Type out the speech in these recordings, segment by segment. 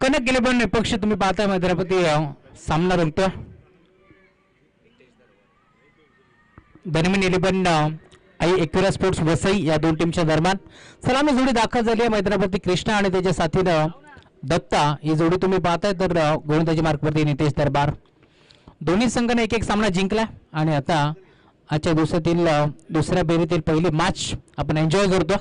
Connect केले पण पक्ष तुम्ही पाहताय मैदानापती सामना रंगतोय. दरम्यान 11 आई एकविरा स्पोर्ट्स वसई या दोन टीमच्या दरम्यान सलामी जोडी दाखल झाली आहे मैदानावरती. कृष्णा आणि त्याच्या साथीनं दत्ता ही जोडी तुम्ही पाहताय. तर गोलंदाजी मार्कवरती नितेश दरबार. दोन्ही संघाने एक एक सामना जिंकला आणि आता आजच्या दिवसातील दुसऱ्या फेरीतील पहिली मॅच आपण एन्जॉय करतो.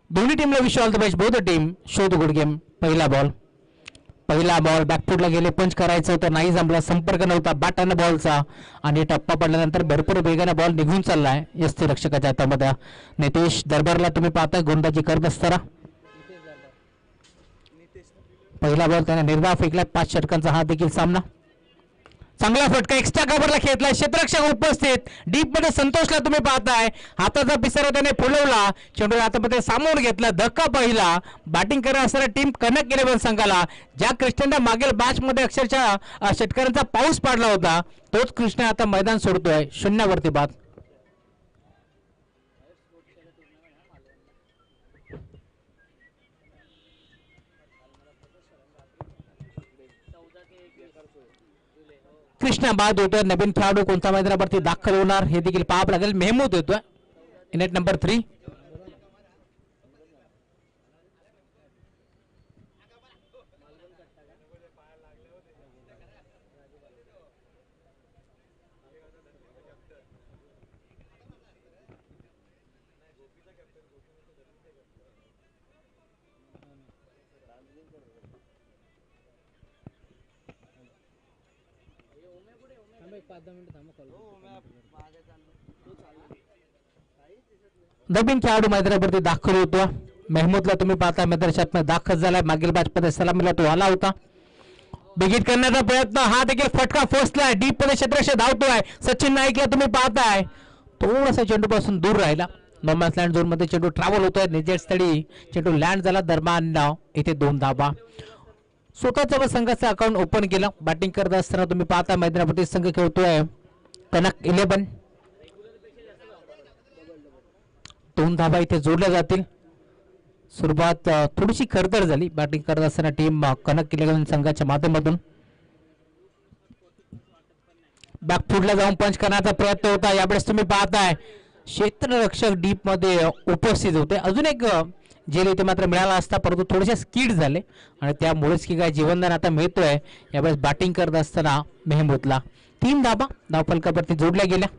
दोन्ही टीमला wish all the best. Both team show the good game. पहिला बॉल बॅकफुटला गेले, पंच करायचं होतं, नाही जमला, संपर्क नव्हता बॅट बॉलचा आणि टप्पा पडल्यानंतर भरपूर वेगाने बॉल निघून चाललाय यष्टी रक्षकाच्या हातामध्ये. नितेश दरबारला तुम्ही पाहताय गोलंदाजी करत असताना. पहिला बॉल त्याने निर्धाव फेकला. 5 षटकांचा हा देखील सामना. चांगला फटका एक्स्ट्रा कव्हरला खेळलाय. क्षेत्ररक्षक उपस्थित डीप मध्ये संतोषला तुम्ही पाहताय. हाताचा पिसारा त्याने फुलवला, चेंडू हातामध्ये सामावून घेतला, धक्का पहिला. बॅटिंग करत असणारा टीम कनेक्ट केले संघाला. ज्या कृष्णाने मागील मॅच मध्ये अक्षरशः षटकारांचा पाऊस पाडला होता तोच कृष्ण आता मैदान सोडतोय. 0 बाद. कृष्णा बाद होतोय. नवीन खेळाडू कोणत्या मैदानावरती दाखल होणार हे देखील पाहावं लागेल. मेहमूद येतोय नेट नंबर 3. नवीन खेळाडू मैदानावरती दाखल होतो. मेहमूदला तुम्ही पाहता मैदानात दाखल झालाय. मागील मॅच मध्ये सलामीला तो आला होता. बिगिट करण्याचा प्रयत्न, हा देखील फटका फोसलाय. डीप मध्ये क्षेत्ररक्षक धावतोय. सचिन नाईकला तुम्ही पाहताय थोडासा चेंडू पासून दूर राहिला. नॉर्मल लँड झोन मध्ये चेंडू ट्रॅव्हल होतोय. निजेट स्थळी चेंडू लँड झाला. दरम्यान इथे 2 धावा. स्वतःचा व संघाचा अकाउंट ओपन केलं. बॅटिंग करत असताना तुम्ही पाहता मैदानावरती संघ खेळतोय कनक 11. 2 धावा इथे जोडल्या जातील. सुरुवात थोडीशी खडतर झाली बॅटिंग करत असताना टीम कनक 11 संघाच्या माध्यमातून. बॅकफुटला जाऊन पंच करण्याचा प्रयत्न होता. यावेळेस तुम्ही पाहताय क्षेत्ररक्षक डीप मध्ये उपस्थित होते. अजून एक जेल इथे मात्र मिळाला असता परंतु थोडेसे स्किड झाले आणि त्यामुळेच की काय जीवनदान आता मिळतोय. यावेळेस बॅटिंग करत असताना मेहमूदला 3 धाबा धावफलकावरती जोडल्या गेल्या.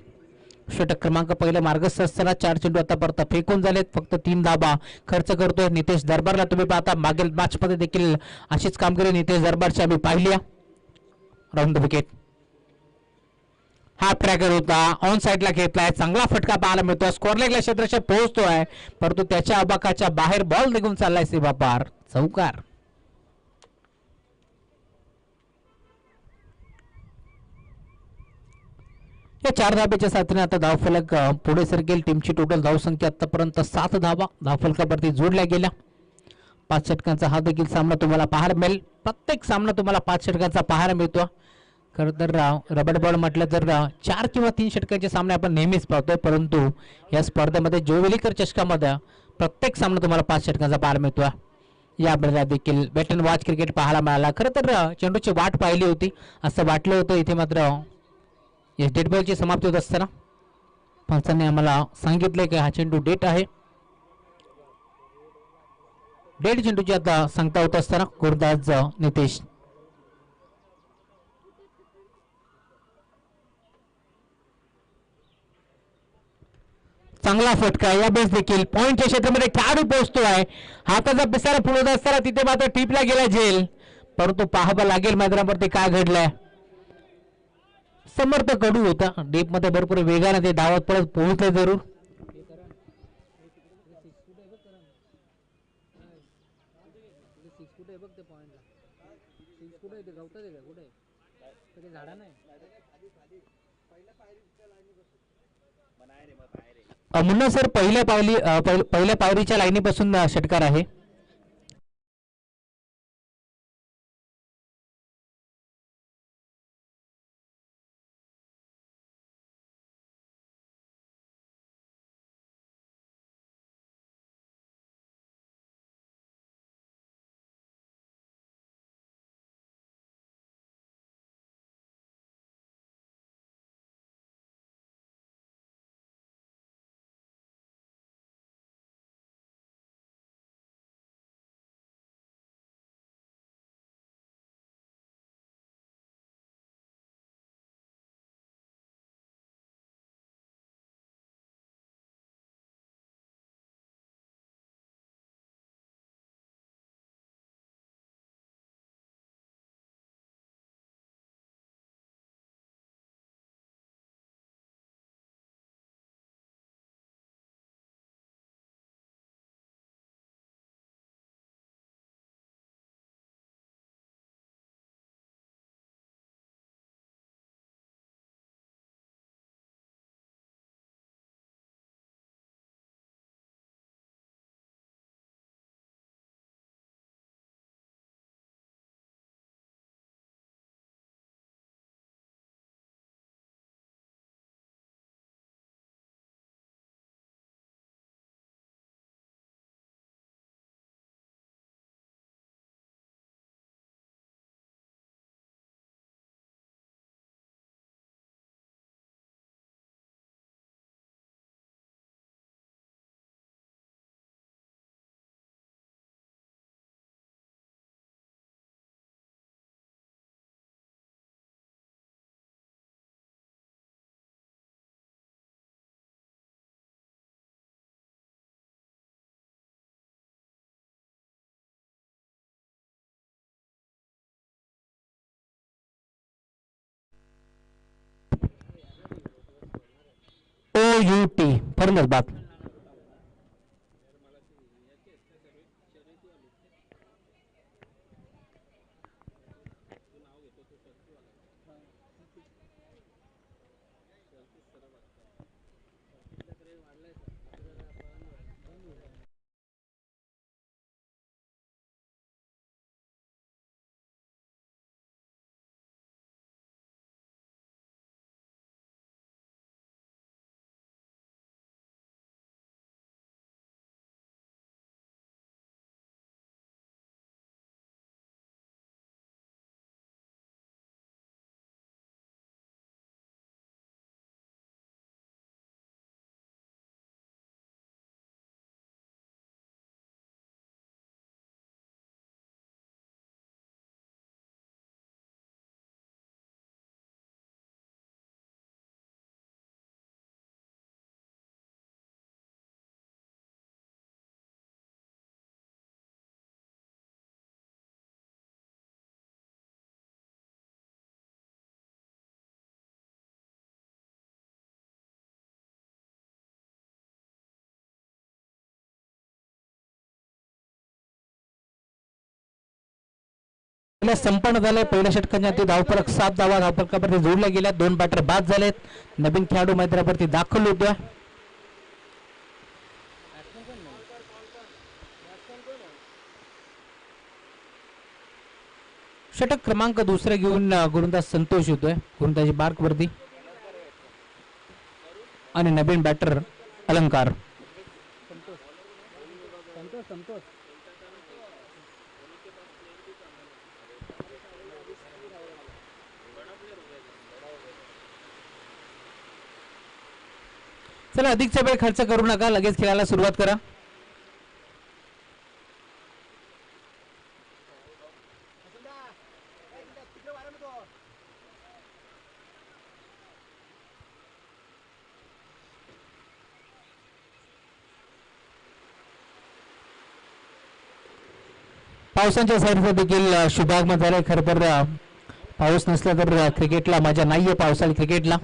षटक क्रमांक पहिला मार्गस्थ असताना 4 चेंडू आतापर्यंत फेकून झालेत. फक्त 3 धाबा खर्च करतोय नितेश दरबारला तुम्ही पाहता. मागील मॅच मध्ये देखील अशीच कामगिरी नितेश दरबारची आम्ही पाहिली. Round the wicket. हा ट्रॅकर होता, ऑन साइडला घेतलाय. चांगला फटका पाहायला मिळतोय. स्कोरलेगला क्षेत्ररक्षक पोहोचतोय परंतु त्याच्या अबाकाच्या बाहेर बॉल निघून चाललाय सीमा पार. चौकार. या 4 धाब्याच्या साथीने आता धावफलक पुढे सरकेल. टीमची टोटल धावसंख्या आतापर्यंत 7 धावा धावफलकावरती जोडल्या गेल्या. 5 षटकांचा हा देखील सामना तुम्हाला पाहायला मिळेल. प्रत्येक सामना तुम्हाला 5 षटकांचा पाहायला मिळतो. खरं तर रबर बॉल म्हटलं तर 4 किंवा 3 षटकांचे सामने आपण नेहमीच पाहतोय परंतु या स्पर्धेमध्ये जोवेलिकर चषकामध्ये प्रत्येक सामना तुम्हाला 5 षटकांचा पाहायला मिळतो. याबद्दल देखील वेट अँड वॉच क्रिकेट पाहायला मिळाला. खरं तर चेंडूची वाट पाहिली होती असं वाटलं होतं. इथे मात्र डेड बॉलची समाप्ती होत असताना पंचांनी आम्हाला सांगितले की हा चेंडू डेट आहे. डेड चेंडूची आता सांगता होत असताना गोलंदाज नितेश. चांगला फटका. या बेस देखील पॉइंटच्या क्षेत्रामध्ये खेळाडू पोहोचतोय. हाताचा पिसारा फुलवत असताना तिथे मात्र टिपला गेला झेल परंतु पाहावं लागेल मैदानावरती काय घडलंय. समर्थ कडू होता. डीप मध्ये भरपूर वेगाने ते धावत पडत पोहोचले जरूर. मुन्ना सर पहिल्या पायरीच्या लाईनीपासून षटकार आहे. UT फरलंच बाद. संपन्न झालंय पहिल्या षटकांच्या ते धावफलक 7 धावा धावफलकावरती जोडल्या गेल्या. 2 बॅटर बाद झालेत. नवीन खेळाडू मैदानावरती दाखल होत्या. षटक क्रमांक दुसरे घेऊन गोलंदाज संतोष होतोय गोलंदाजी मार्क वरती आणि नवीन बॅटर अलंकार. चला अधिकचा वेळ खर्च करू नका, लगेच खेळायला सुरुवात करा. पावसाच्या साईडचा देखील शुभागमन झालाय. खरं तर पाऊस नसला तर क्रिकेटला मजा नाहीये. पावसाळी क्रिकेटला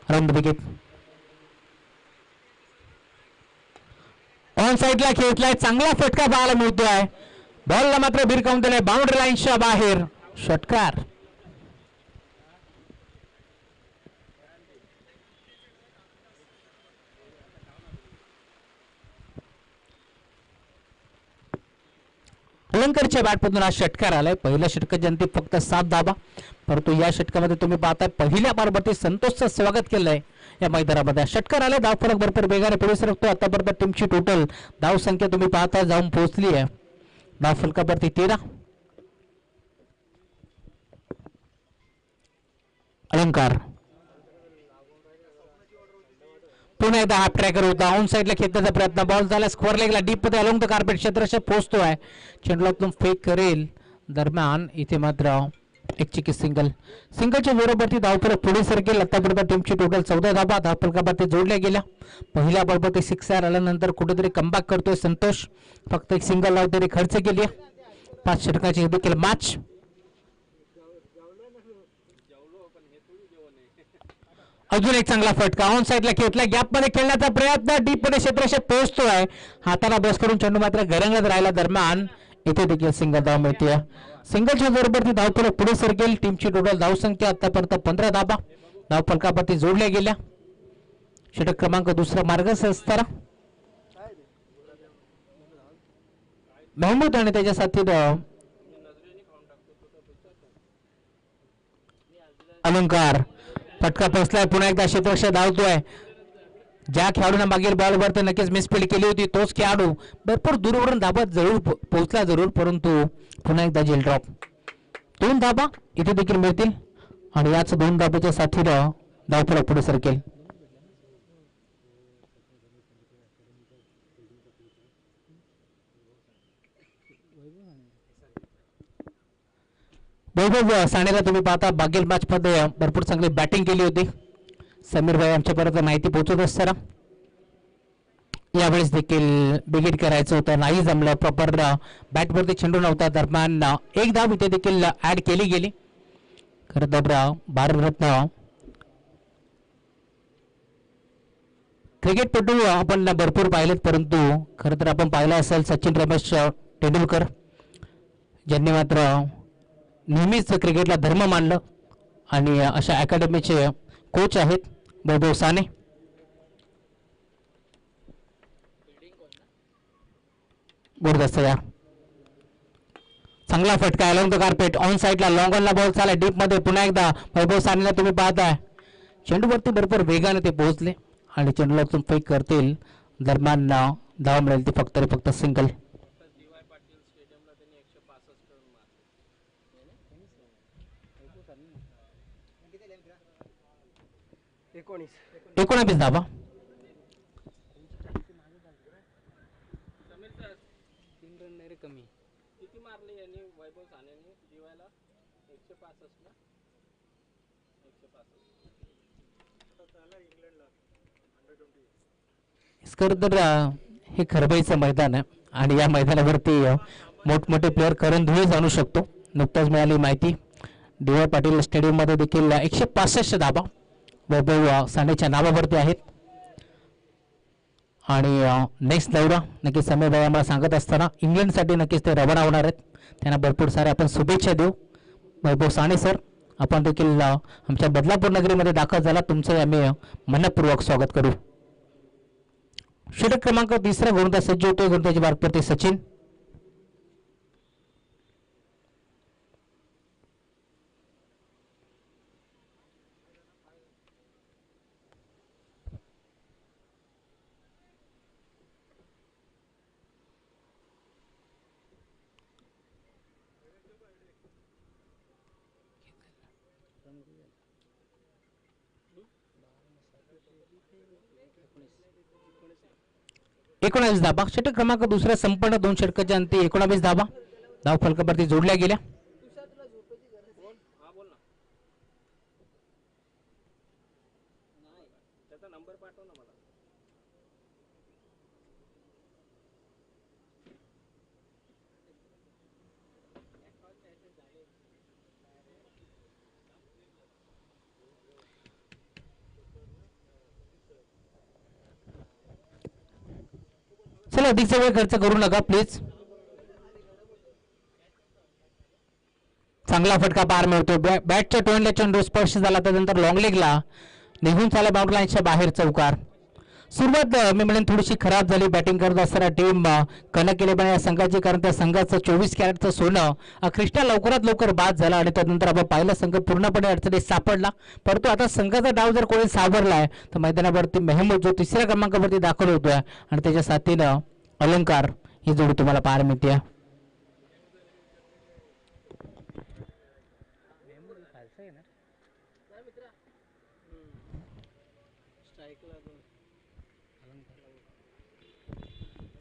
राऊंड विकेट ऑन साइडला खेळलाय. चांगला फटका पाहायला मिळतोय. बॉलला मात्र भिरकावून दिलाय बाउंड्री लाईनच्या बाहेर. षटकार. अलंकारच्या बॅटमधून हा षटकार आलाय. पहिल्या षटकाच्या अंती फक्त 7 धावा, परंतु या षटकामध्ये तुम्ही पाहताय पहिल्या बॉलवरती संतोषचं स्वागत केलंय या मैदानामध्ये. षटकार आलाय. धावफलक भरपूर वेगाने पुढे सरकतो. आतापर्यंत टीमची टोटल धाव संख्या तुम्ही पाहताय जाऊन पोहोचली आहे धावफलकावरती 13. अलंकार पुन्हा एकदा हाफ ट्रॅकर होता. ऑन साइडला खेळण्याचा प्रयत्न. बॉल झाला स्क्वेअर लेगला डीप मध्ये अलोंग द कार्पेट क्षेत्रशः पोहोचतोय. चेंडूतून फेक करेल दरम्यान इथे मात्र एक चिकी सिंगलच्या जोरावरती धावफलक पुढे सरकेल. आतापर्यंत टीमची टोटल 14 धावा धावफलकावरती जोडल्या गेल्या. पहिल्या बॉलवरती 6 आल्यानंतर कुठेतरी कमबॅक करतोय संतोष. फक्त एक सिंगल लाव तरी खर्च केली. 5 षटकाची देखील मॅच. अजून एक चांगला फटका ऑन साइडला खेळला. गॅप मध्ये खेळण्याचा प्रयत्न. डीप मध्ये क्षेत्रशः पोहोचतोय. हाताला बस करून चेंडू मात्र घरंगत राहिला दरम्यान इथे देखील सिंगल धाव मिळते. सिंगलच्या जोरावरती धावफलक पुढे सरकेल. टीमची टोटल धावसंख्या आतापर्यंत 15 धावा धावफलकावरती जोडल्या गेल्या. षटक क्रमांक दुसरा मार्गस्थ असताना महमूद आणि त्याच्या साथीत अलंकार. फटका पोचलाय. पुन्हा एकदा क्षेत्ररक्षक धावतोय. ज्या खेळाडूने मागील बॉलवर तर नक्कीच मिसफील्ड केली होती तोच खेळाडू भरपूर दूरवरून धावत जरूर पोहोचला जरूर, परंतु पुन्हा एकदा जेल ड्रॉप. 2 धाबा इथे देखील मिळतील आणि याच 2 धाब्याच्या साथीनं धावफलक पुढे सरकेल. वैभव सानेला तुम्ही पाहता मागील मॅच मध्ये भरपूर चांगली बॅटिंग केली होती. समीर भाई आमच्यापर्यंत माहिती पोहोचवत असताना यावेळेस देखील बिगिट करायचं होतं, नाही जमलं. प्रॉपर बॅटवरती चेंडू नव्हता दरम्यान एक धाव इथे देखील ऍड केली गेली. खरं तर भारतरत्न क्रिकेटपटू आपण भरपूर पाहिलेत, परंतु खरं तर आपण पाहिलं असेल सचिन रमेश तेंडुलकर, ज्यांनी मात्र नेहमीच क्रिकेटला धर्म मानलं आणि अशा अकॅडमीचे कोच आहेत वैभव साने. गुरुदस्त यार, चांगला फटका अलॉंग द कार्पेट ऑन साईडला लॉंग ऑनला बॉल चालला डीप मध्ये. पुन्हा एकदा वैभव सानेला तुम्ही पाहताय चेंडूवरती भरपूर वेगाने ते पोहोचले आणि चेंडूला तुम्ही फेक करतील दरम्यान धाव मिळेल ती फक्त फक्त सिंगल. एकोणावीस धावा. खरं तर हे खरबाईचं मैदान आहे आणि या मैदानावरती मोठमोठे प्लेअर करण धुळीच आणू शकतो. नुकताच मिळाली माहिती डी वाय पाटील स्टेडियममध्ये देखील 165 धाबा वैभव सानेच्या नावावरती आहेत. आणि नेक्स्ट दौरा नक्कीच समय भाई आम्हाला सांगत असताना इंग्लंडसाठी नक्कीच ते रवाना होणार आहेत. त्यांना भरपूर सारे आपण शुभेच्छा देऊ. वैभव साने सर, आपण देखील आमच्या बदलापूर नगरीमध्ये दाखल झाला, तुमचं आम्ही मनपूर्वक स्वागत करू. षटक क्रमांक 3 गोलंदाज सज्ज होतोय. गोलंदाजी मार्गवरती सचिन. एकोणावीस धाबा. षटक क्रमांक 2 संपन्न 2 षटकाच्या अंती 19 धाबा धाव फलकावरती जोडल्या गेल्या. चला अधिकचा वेळ खर्च करू नका प्लीज. चांगला फटका पार मिळतो. बॅटच्या टोनला चेंडू स्पर्श झाला त्यानंतर लॉंग लेगला निघून चालला बाउंड्री लाईनच्या बाहेर चौकार. सुरुवात मी म्हणेन थोडीशी खराब झाली बॅटिंग करत असताना टीम कनक केले पण या संघाची, कारण त्या संघाचं 24 कॅरेटचं सोनं क्रिस्टा लवकरात लवकर बाद झाला आणि त्यानंतर आपण पाहिला संघ पूर्णपणे अडचणीत सापडला. परंतु आता संघाचा डाव जर कोणी सावरलाय तर मैदानावरती मेहमूद जो 3ऱ्या क्रमांकावरती दाखल होतोय आणि त्याच्या साथीनं अलंकार ही जोडी तुम्हाला पाहायला मिळते.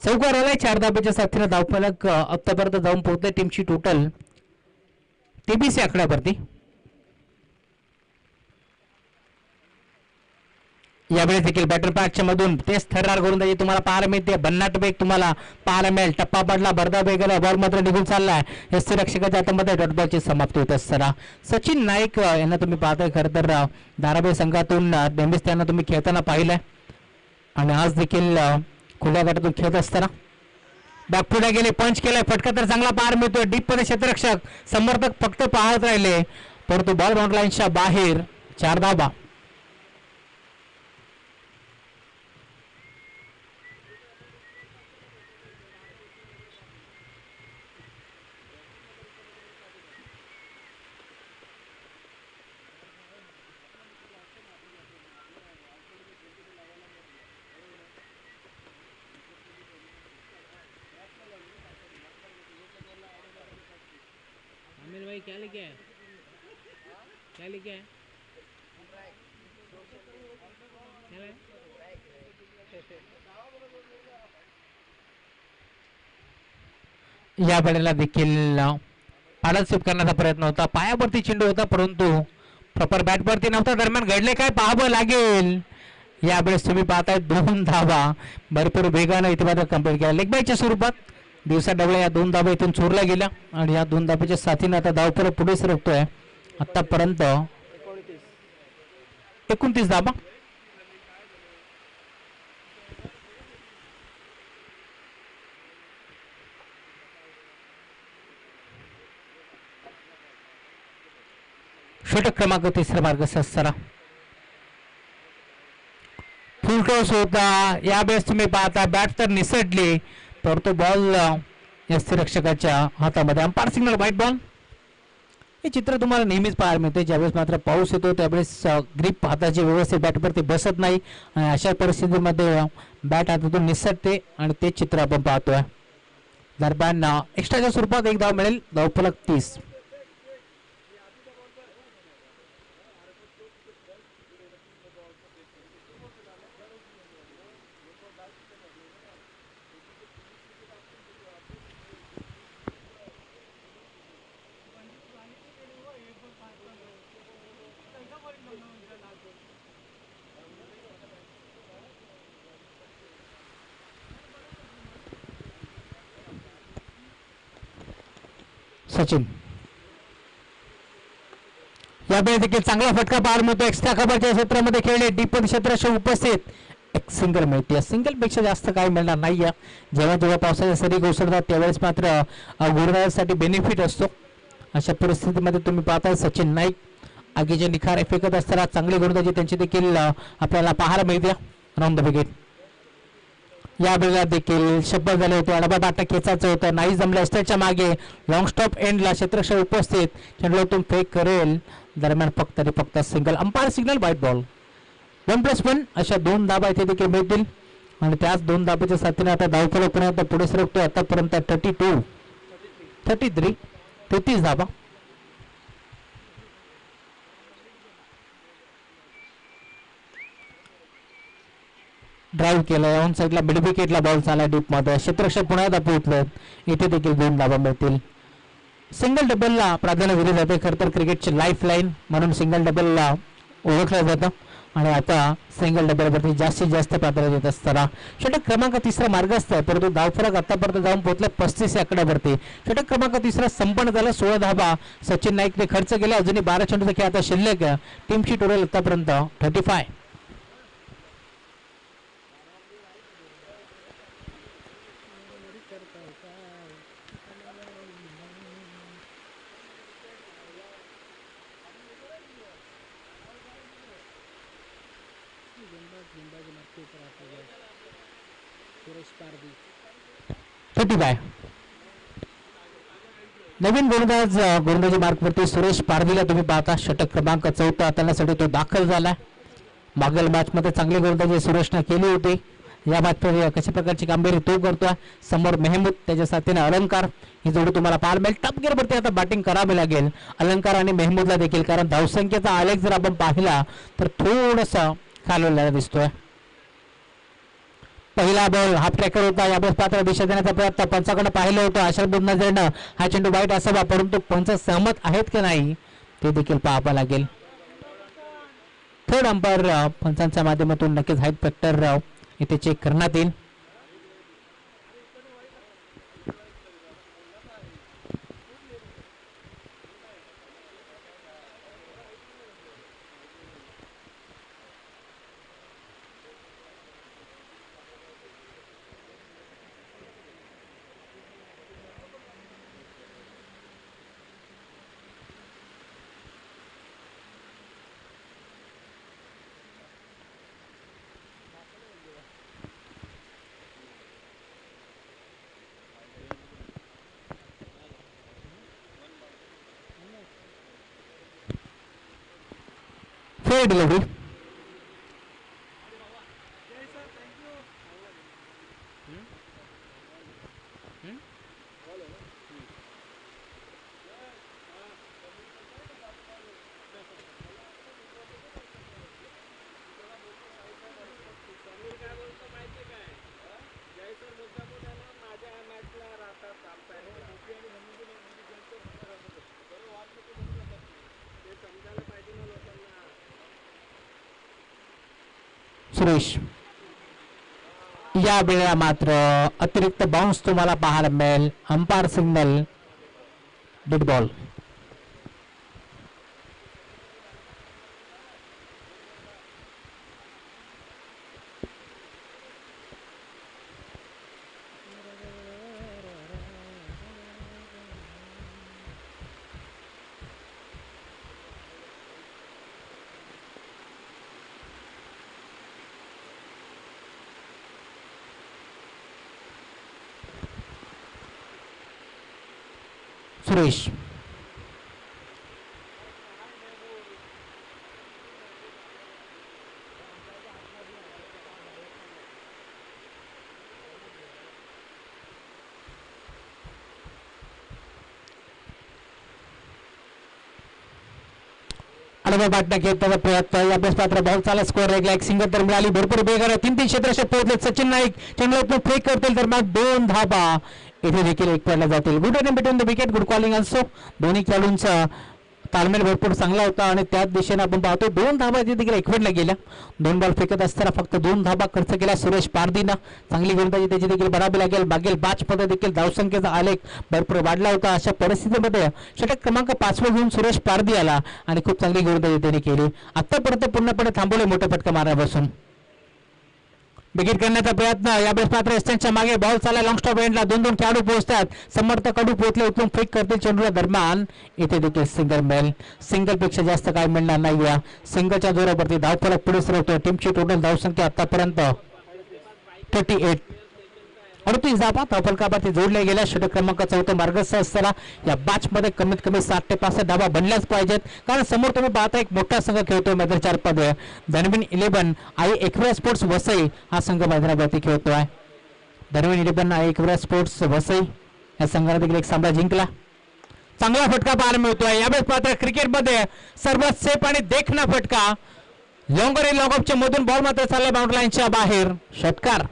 चौकार आलाय 4 धाब्याच्या साथीनं धावफलक आतापर्यंत जाऊन पोहोचले टीमची टोटल 23 आकड्यावरती. यावेळी देखील बॅटर पॅकच्या मधून तेच थर्रार गोलंदाजी तुम्हाला पाहायला मिळते. भन्नाट वेग तुम्हाला पाहायला मिळेल. टप्पा पडला, भरदा वेग गेला, बॉल मात्र निघून चाललाय. यष्टीरक्षकाच्या हातामध्ये डॉटबॉलची समाप्ती होत असताना सचिन नाईक यांना तुम्ही पाहताय. खरं तर धारावी संघातून नेहमीच त्यांना तुम्ही खेळताना पाहिलंय आणि आज देखील खुल्या गटातून खेळत असताना बॅक पुढे गेले, पंच केलाय, फटका तर चांगला पार मिळतोय. डीप मध्ये क्षेत्ररक्षक समर्थक फक्त पाहत राहिले, परंतु बॉल बाउंड्री लाईनच्या बाहेर 4 धाबा. क्या लिखे है? क्या लिखे है? या वेळेला देखील पालक स्वीप करण्याचा प्रयत्न होता. पायावरती चेंडू होता परंतु प्रॉपर बॅटवरती नव्हता. दरम्यान घडले काय पाहावं लागेल. यावेळेस तुम्ही पाहताय 2 धावा भरपूर वेगानं इथे मात्र कंप्लीट केला. लेग बायच्या स्वरूपात दिवसा डबळे या 2 धाबा इथून चोरल्या गेल्या आणि या 2 धाब्याच्या साथीने आता धावफलक पुढे सरकतोय. आतापर्यंत 29 धाबा. षटक क्रमांक तिसरा मार्ग सरा फुल टॉस होता. यावेळेस तुम्ही पाहता बॅट तर निसटली तर तो बॉल यष्टीरक्षकाच्या हातामध्ये. Umpire signal white ball. हे चित्र तुम्हाला नेहमीच पाहायला मिळते. ज्यावेळेस मात्र पाऊस येतो त्यावेळेस ग्रीप हाताची व्यवस्थित बॅटवरती बसत नाही आणि अशा परिस्थितीमध्ये बॅट हातातून निसटते आणि ते चित्र आपण पाहतोय. दरम्यान एक्स्ट्राच्या स्वरूपात एक धाव मिळेल. धावफलक 30. सचिन यावेळी देखील चांगला फटका पाहायला मिळतो. एक्स्ट्रा कव्हरच्या क्षेत्रामध्ये खेळले डीप क्षेत्राशी उपस्थित एक सिंगल मिळते. सिंगल पेक्षा जास्त काही मिळणार नाहीये. जेव्हा जेव्हा पावसाच्या सरी कोसळतात त्यावेळेस मात्र गोलंदाजासाठी बेनिफिट असतो. अशा परिस्थितीमध्ये तुम्ही पाहता सचिन नाईक आगीचे निखारे फेकत असताना चांगले गोलंदाजी त्यांची देखील आपल्याला पाहायला मिळते. Round the wicket. या वेळेला देखील शब्द झाले होते. अडबा बाटा खेचायचं होतं नाही जमलं. स्टेटच्या मागे लॉंग स्टॉप एंडला क्षेत्रक्षक उपस्थित चेंडूतून फेक करेल. दरम्यान फक्त single. Umpire signal white ball. 1+1 अशा 2 धाबा इथे देखील मिळतील आणि त्याच 2 धाबाच्या साथीने आता धावफलक पर्यंत पुढे सरकतो. आतापर्यंत 33 धाबा. ड्राईव्ह केलाय ऑन साईडला मिड विकेटला बॉल चालला डीप मध्ये. क्षेत्ररक्षक पुन्हा एकदा पोहोचले. इथे देखील 2 धाबा मिळतील. सिंगल डबलला प्राधान्य दिले जाते. खरं तर क्रिकेटची लाईफ लाईन म्हणून सिंगल डबलला ओळखलं जातं आणि आता सिंगल डबलवरती जास्तीत जास्त प्राधान्य देत असताना षटक क्रमांक तिसरा मार्गस्थ आहे. परंतु धावफरक आतापर्यंत जाऊन पोहोचले 35 या आकड्यावरती. षटक क्रमांक तिसरा संपन्न झाला. 16 धाबा सचिन नाईकने खर्च केला. अजूनही 12 चेंडूचा खेळ आता शिल्लक. टीमची टोटल आतापर्यंत 35. नवीन गोलंदाजी मार्कवरती सुरेश पारदीला तुम्ही पाहता. षटक क्रमांक 4 त्यासाठी तो दाखल झाला. मागील मॅच मध्ये चांगली गोलंदाजी सुरेशने केली होती. या मॅचमध्ये कशा प्रकारची कामगिरी तो करतोय. समोर मेहमूद त्याच्या साथीने अलंकार ही जोडी तुम्हाला पाहायला मिळेल. टॉप गिअर वरती आता बॅटिंग करावी लागेल अलंकार आणि मेहमूदला देखील. कारण धावसंख्येचा आलेख जर आपण पाहिला तर थोडासा खालवलेला दिसतोय. पहिला बॉल हाफ ट्रॅकर होता. यावेळेस पात्र दिशा देण्याचा प्रयत्न पंचाकडे पाहिलं होतं. आशाभूत नजरेनं हा चेंडू वाईट असावा परंतु पंच सहमत आहेत की नाही ते देखील पाहावं लागेल. थर्ड अंपायर पंचांच्या माध्यमातून नक्कीच हाईट फॅक्टर इथे चेक करण्यात येईल. Fair delivery. सुरेश या वेळेला मात्र अतिरिक्त बाउन्स तुम्हाला पाहायला मिळेल. Umpire signal dead ball. Suresh बाटण्या घेतला प्रयत्न यावेळेस पात्र बॉल चाला स्कोअर एक सिंगल तर मिळाली भरपूर बेगार 3-3 क्षेत्राशी पोहोचले सचिन नाईक चेंडूला फेक करतील तर मग 2 धाबा इथे देखील एक पडल्या जातील good run between the wicket good calling also दोन्ही खेळाडूंचा तालमेल भरपूर चांगला होता आणि त्याच दिशेने आपण पाहतो 2 धाबा इथे देखील एकवटल्या गेल्या 2 बॉल फेकत असताना फक्त 2 धाबा खर्च केला सुरेश पारदीनं चांगली गोलंदाजी त्याची देखील बराबरी लागेल मागील 5 मध्ये देखील धावसंख्येचा आलेख भरपूर वाढला होता अशा परिस्थितीमध्ये षटक क्रमांक 5 वर घेऊन सुरेश पारदी आला आणि खूप चांगली गोलंदाजी त्याने केली आतापर्यंत पूर्णपणे थांबवले मोठा फटका मारण्यापासून विकेट करण्याचा प्रयत्न यावेळेस मात्र एस्टनच्या मागे बॉल चालला लॉंग स्टॉप एंडला 2-2 खेळाडू पोहोचतात समर्थ कडू पोहोचले उचलून फेक करतील चेंडूला दरम्यान इथे देखील सिंगल मिळेल सिंगल पेक्षा जास्त काय मिळणार नाही या सिंगलच्या जोरावरती धावफलक पुढे सरकतोय टीमची टोटल धावसंख्या आतापर्यंत 38 38 धावा धावफलकावरती जोडल्या गेल्या षटक क्रमांक 4 मार्गस्थ असताना या मॅच मध्ये कमीत कमी 60 ते 65 धावा बनल्याच पाहिजेत कारण समोर तुम्ही पाहता एक मोठा संघ खेळतोय मैदानाच्या 4 पदे धनवीन 11 आई एकविरा स्पोर्ट्स वसई हा संघ मैदानावरती खेळतोय धनवीन 11 आई एकविरा स्पोर्ट्स वसई या संघाने देखील एक सामना जिंकला चांगला फटका पाहायला मिळतोय यावेळेस मात्र क्रिकेटमध्ये सर्वात सेफ आणि देखणा फटका लॉंगर लॉगऑफच्या मधून बॉल मात्र चालला बाउंड्री लाईनच्या बाहेर षटकार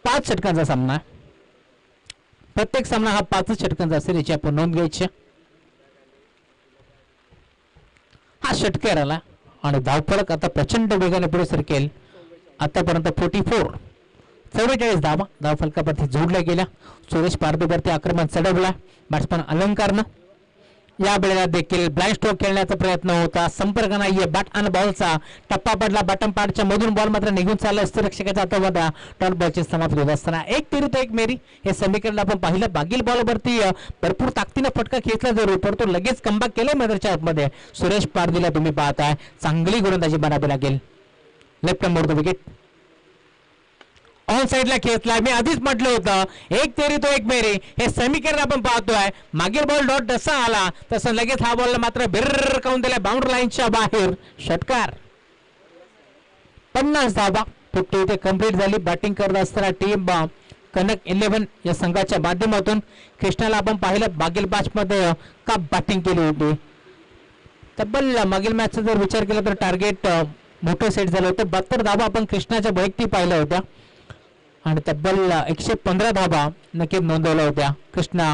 5 षटकांचा सामना प्रत्येक सामना हा 5 षटकांचा असेल याची आपण नोंद घ्यायची हा षटकार आला आणि धावफलक आता प्रचंड वेगाने पुढे सरकेल आतापर्यंत 44 धावा धावफलकावरती जोडल्या गेल्या सुरेश पारदीवरती आक्रमण चढवला बॅट्समन अलंकारनं या वेळेला देखील ब्लाइंड स्ट्रोक खेळण्याचा प्रयत्न होता संपर्क नाहीये बॅट आणि बॉलचा टप्पा पडला बॉटम पार्टच्या मधून बॉल मात्र निघून चालला रक्षकाचा हातामध्ये टॉप बॉलची समाप्त होत असताना एक तेरी तो एक मेरी हे समीकरण आपण पाहिलं बागील बॉलवरती भरपूर ताकदीने फटका खेचला जरूर परंतु लगेच कमबॅक केलं मैदानाच्या आतमध्ये सुरेश पारदीला तुम्ही पाहताय चांगली गोलंदाजी बनावी लागेल left mode the wicket on साइडला खेचला मी आधीच म्हटलं होतं एक तेरी तो एक मेरी हे समीकरण आपण पाहतोय मागील बॉल डॉट जसा आला तसं लगेच हा बॉल मात्र बिर्र काऊन दिला बाउंड्री लाईनच्या बाहेर षटकार 50 धावा फुटते इथे कंप्लीट झाली बॅटिंग करत असताना टीम कनक 11 या संघाच्या माध्यमातून कृष्णाला आपण पाहिलं मागील मॅच मध्ये का बॅटिंग केली होती तब्बल मागील मॅचचा जर विचार केला तर टार्गेट मोठं सेट झालं होतं 72 धावा आपण कृष्णाच्या वैयक्तिक पाहिल्या होत्या आणि तब्बल 115 धावा नक्कीच नोंदवल्या होत्या कृष्णा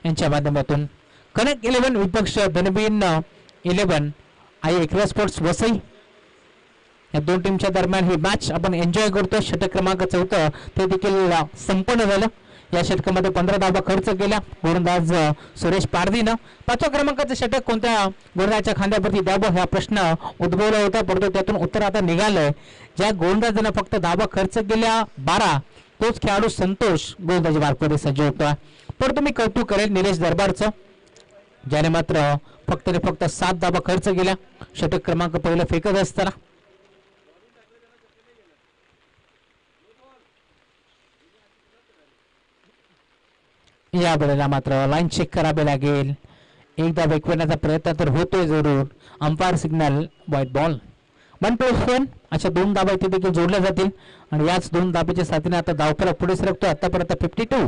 यांच्या माध्यमातून कनक 11 विपक्ष धनवीन 11 आई एकविरा स्पोर्ट्स वसई या दोन टीमच्या दरम्यान ही मॅच आपण एन्जॉय करतो षटक क्रमांक 4 ते देखील संपन्न झालं या षटकामध्ये 15 धावा खर्च केल्या गोलंदाज सुरेश पारदीनं 5व्या क्रमांकाचं षटक कोणत्या गोलंदाजाच्या खांद्यावरती द्यावं हा प्रश्न उद्भवला होता परंतु त्यातून उत्तर आता निघालंय ज्या गोलंदाजानं फक्त धावा खर्च केल्या 12 तोच खेळाडू संतोष गोलंदाजी मार्फत सज्ज होता परंतु मी कौतुक करेल निलेश दरबारचं ज्याने मात्र फक्त 7 धावा खर्च केल्या षटक क्रमांक पहिलं फेकत असताना या वेळेला मात्र लाईन चेक करावे लागेल एकदा वेकवण्याचा प्रयत्न तर होतोय जरूर अंपायर सिग्नल व्हाईट बॉल 1+1 अशा 2 धाबा इथे देखील जोडल्या जातील आणि याच 2 धाब्याच्या साथीने आता धावफलक पुढे सरकतो आतापर्यंत 52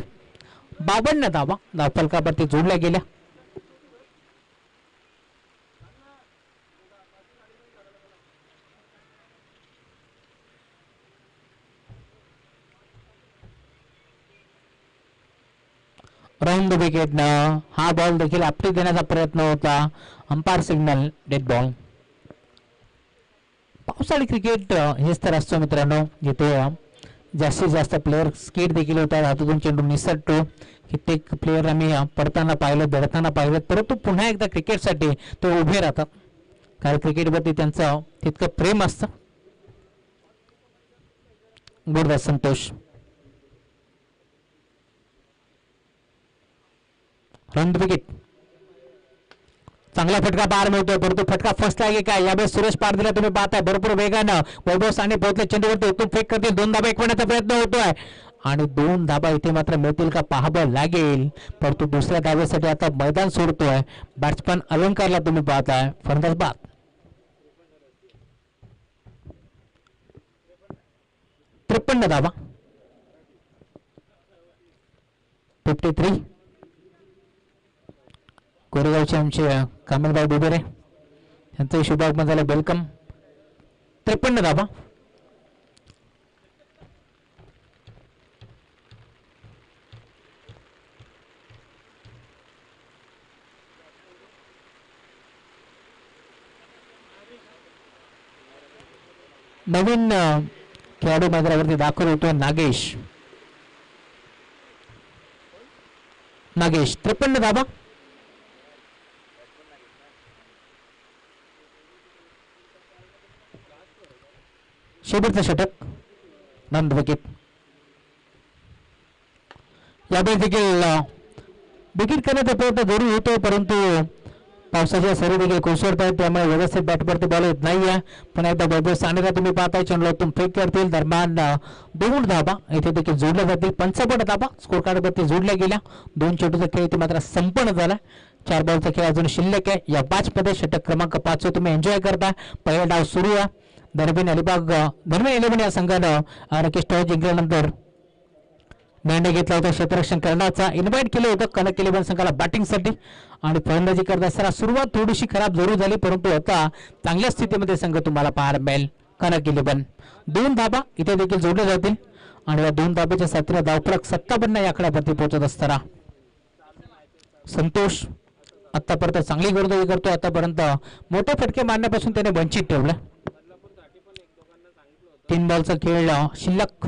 52 धावा धावफलकावरती जोडल्या गेल्या राऊंड द विकेट हा बॉल देखील आपली देण्याचा प्रयत्न होता अंपायर सिग्नल डेड बॉल पावसाळी क्रिकेट हेच तर असतो मित्रांनो जिथे जास्तीत जास्त प्लेयर स्केट देखील होतात हातातून चेंडू निसटतो कित्येक प्लेयर आम्ही पडताना पाहिलं धडताना पाहिलं परंतु पुन्हा एकदा क्रिकेटसाठी ते उभे राहतात कारण क्रिकेटवरती त्यांचं तितकं प्रेम असतं गुरुदास संतोष रन विकेट चांगला फटका बाहेर मिळतोय परंतु फटका फर्स्ट आहे काय यावेळेस सुरेश पारदीला तुम्ही पाहताय भरपूर वेगानं वैभव साने पोहोचले चेंडूवरती उतरून फेक करतील 2 धाबा एकवण्याचा प्रयत्न होतोय आणि 2 धाबा इथे मात्र मिळतील का पाहावं लागेल. परंतु दुसऱ्या धाब्यासाठी आता मैदान सोडतोय बॅट्समन अलंकारला. तुम्ही पाहताय फलंदाज बाद. 53 धाबा. 53. कोरेगावचे आमचे कामलभाई डुबेरे यांचंही शुभागमन झालं. वेलकम. 53 धाबा. नवीन खेळाडू मैदानावरती दाखल होतो नागेश. 53 धाबा. शेवटचं षटक नॉन विकेट. यावेळी देखील विकेट करण्याचा प्रयत्न जरूर होतो परंतु पावसाच्या सरी देखील कोसळत आहेत त्यामुळे व्यवस्थित बॅटवरती बॉल येत नाहीये. पुन्हा एकदा वैभव सानेला तुम्ही पाहताय चंडलातून फेक करतील. दरम्यान 2 धाबा इथे देखील जोडल्या जातील. 55 धाबा स्कोर कार्डवरती जोडल्या गेल्या. 2 चेंडूचा खेळ इथे मात्र संपन्न झाला. 4 बॉलचा खेळ अजून शिल्लक आहे. या 5 मध्ये षटक क्रमांक 5 तुम्ही एन्जॉय करताय. पहिला डाव सुरू आहे. दरम्यान अलिबाग 11 या संघानं राकेश टॉय जिंकल्यानंतर निर्णय घेतला होता क्षेत्ररक्षण करण्याचा. इन्व्हाइट केलं होतं कनक 11 संघाला बॅटिंगसाठी आणि फलंदाजी करत असताना सुरुवात थोडीशी खराब जरूर झाली परंतु आता चांगल्या स्थितीमध्ये संघ तुम्हाला पाहायला मिळेल. कनक 11 2 धाबा इथे देखील जोडले जातील आणि या 2 धाब्याच्या साथीने धावफलक 57 या आकड्यावरती पोहोचत असताना संतोष आतापर्यंत चांगली गोलंदाजी करतो. आतापर्यंत मोठे फटके मारण्यापासून त्याने वंचित ठेवलं. 3 बॉलचा खेळ शिल्लक.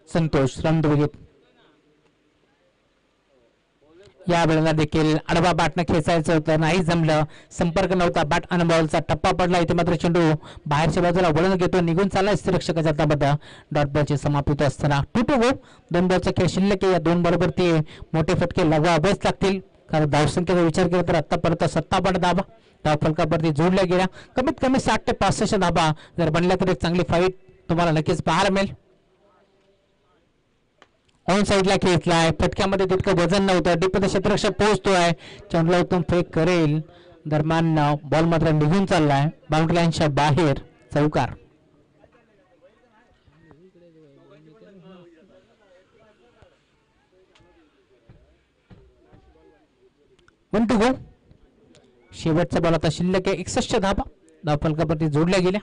Santosh run wicket. या वेळेला देखील आडवा बॅटनं खेचायचं होतं नाही जमलं. संपर्क नव्हता. बॅट आणि बॉलचा टप्पा पडला. इथे मात्र चेंडू बाहेरच्या बाजूला वळण घेतो निघून चालला रक्षकाच्या हातामध्ये. डॉट बॉलची समाप्ती होत असताना 2 गो. 2 बॉलचा खेळ शिल्लक आहे. या 2 बरोबरती मोठे फटके लगावच लागतील कारण धावसंख्येचा विचार केला तर आतापर्यंत 57 धाबा धावफलकावरती जोडल्या गेल्या. कमीत कमी 60 ते 65 धाबा जर बनल्या तर एक चांगली फाईट तुम्हाला नक्कीच पाहायला मिळेल. ऑन साईडला खेचलाय. फटक्यामध्ये तितकं वजन नव्हतं. डीपमध्ये क्षेत्ररक्षक पोहोचतोय. चंडला उत्तम फेक करेल. दरम्यान बॉल मात्र निघून चाललाय बाउंड्री लाईनच्या बाहेर. चौकार. 1 गो. शेवटचा बॉल आता शिल्लक आहे. 61 धाबा धावफलकावरती जोडल्या गेल्या.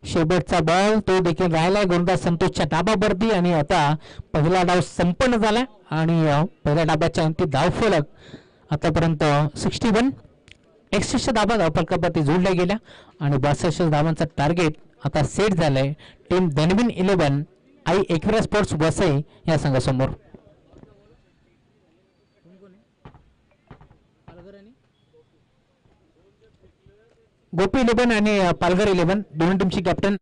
शेवटचा बॉल तो देखील राहिलाय गोलंदाज संतोषच्या डाबावरती आणि आता पहिला डाव संपन्न झालाय आणि पहिल्या डाबाच्या अंतिम धावफलक आतापर्यंत 61. 61 धाबा धावफलकावरती जोडल्या गेल्या आणि 62 धावांचा टार्गेट आता सेट झालंय टीम धनबिन 11 आई एकविरा स्पोर्ट्स वसई या संघासमोर. गोपी 11 आणि पालघर 11 दोन्ही टीमची कॅप्टन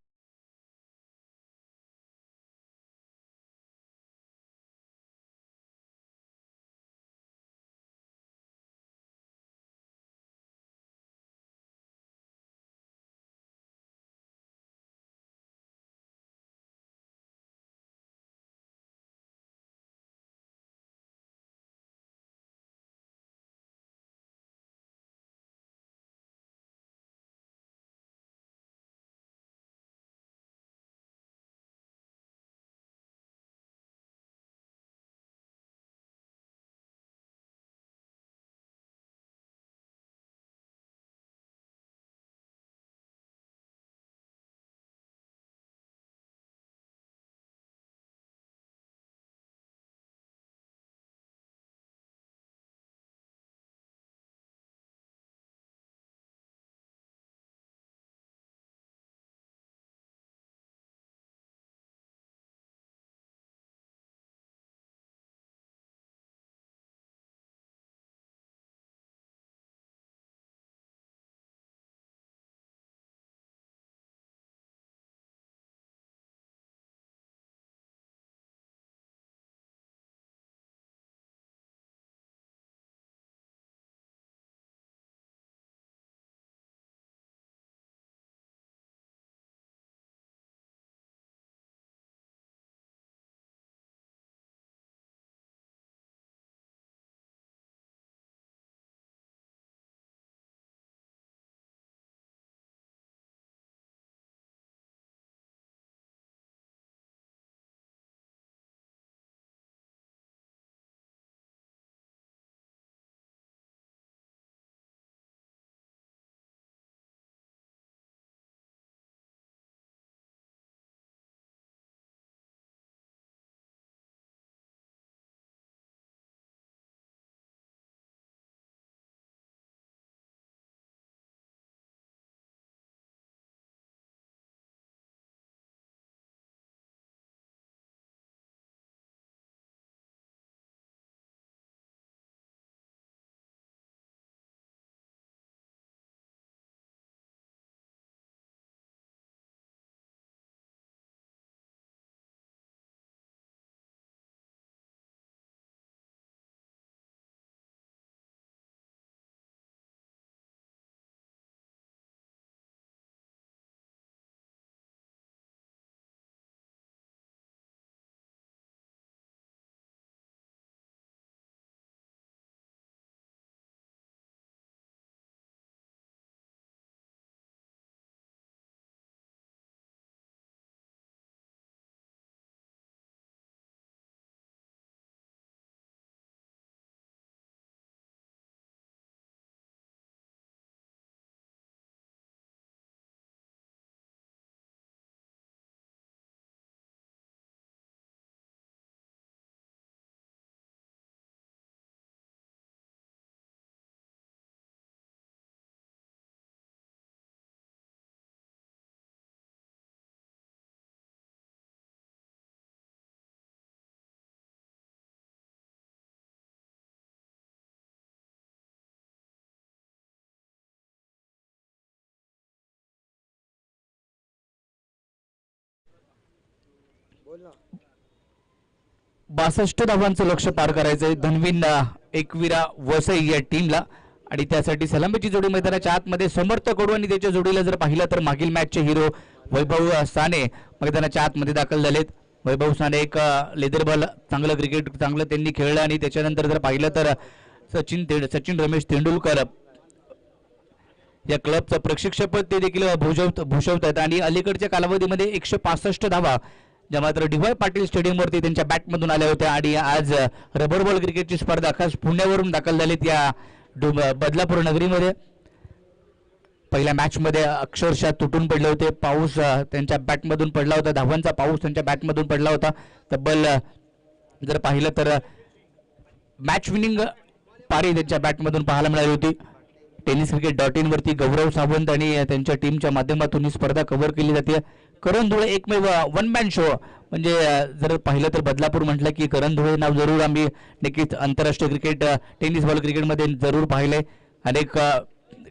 62 धावांचं लक्ष पार करायचंय धनवीन एकविरा वसई या टीमला आणि त्यासाठी सलामीची जोडी मैदानाच्या आतमध्ये समर्थ कडू आणि त्याच्या जोडीला जर पाहिलं तर मागील मॅचचे हिरो वैभव साने मैदानाच्या आतमध्ये दाखल झालेत. वैभव साने एक लेदर बॉल चांगलं क्रिकेट चांगलं त्यांनी खेळलं आणि त्याच्यानंतर जर पाहिलं तर सचिन रमेश तेंडुलकर या क्लबचं प्रशिक्षकपद ते देखील भूषवत आहेत आणि अलीकडच्या कालावधीमध्ये 165 धावा ज्या मात्र डी वाय पाटील स्टेडियमवरती त्यांच्या बॅटमधून आल्या होत्या आणि आज रबर बॉल क्रिकेटची स्पर्धा खास पुण्यावरून दाखल झालीत या बदलापूर नगरीमध्ये. पहिल्या मॅचमध्ये अक्षरशः तुटून पडले होते. पाऊस त्यांच्या बॅटमधून पडला होता. धावांचा पाऊस त्यांच्या बॅटमधून पडला होता. तब्बल जर पाहिलं तर मॅच विनिंग पारी त्यांच्या बॅटमधून पाहायला मिळाली होती. tenniscricket.in वरती गौरव सावंत आणि त्यांच्या टीमच्या माध्यमातून ही स्पर्धा कव्हर केली जाते. करण धुळे एकमेव वन मॅन शो म्हणजे जर पाहिलं तर बदलापूर म्हटलं की करण धुळे नाव जरूर आम्ही नक्कीच आंतरराष्ट्रीय क्रिकेट टेनिस बॉल क्रिकेटमध्ये जरूर पाहिले. अनेक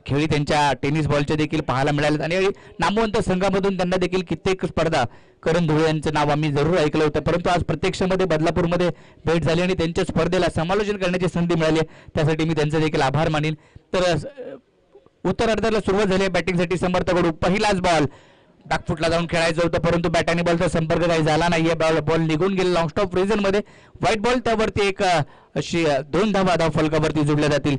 खेळी त्यांच्या टेनिस बॉलच्या देखील पाहायला मिळाले आणि नामवंत संघामधून त्यांना देखील कित्येक स्पर्धा करण धुळे यांचं नाव आम्ही जरूर ऐकलं होतं. परंतु आज प्रत्यक्षामध्ये बदलापूरमध्ये भेट झाली आणि त्यांच्या स्पर्धेला समालोचन करण्याची संधी मिळाली. त्यासाठी मी त्यांचे देखील आभार मानेन. तर उत्तरार्धाला सुरुवात झाली बॅटिंगसाठी. समर्थकडून पहिलाच बॉल बॅकफुटला जाऊन खेळायचं होतं परंतु बॅट आणि बॉलचा संपर्क काही झाला नाहीये. बॉल निघून गेला लॉंग स्टॉप रिझन मध्ये. व्हाईट बॉल त्यावरती एक अशी 2 धावा फलकावरती जोडल्या जातील.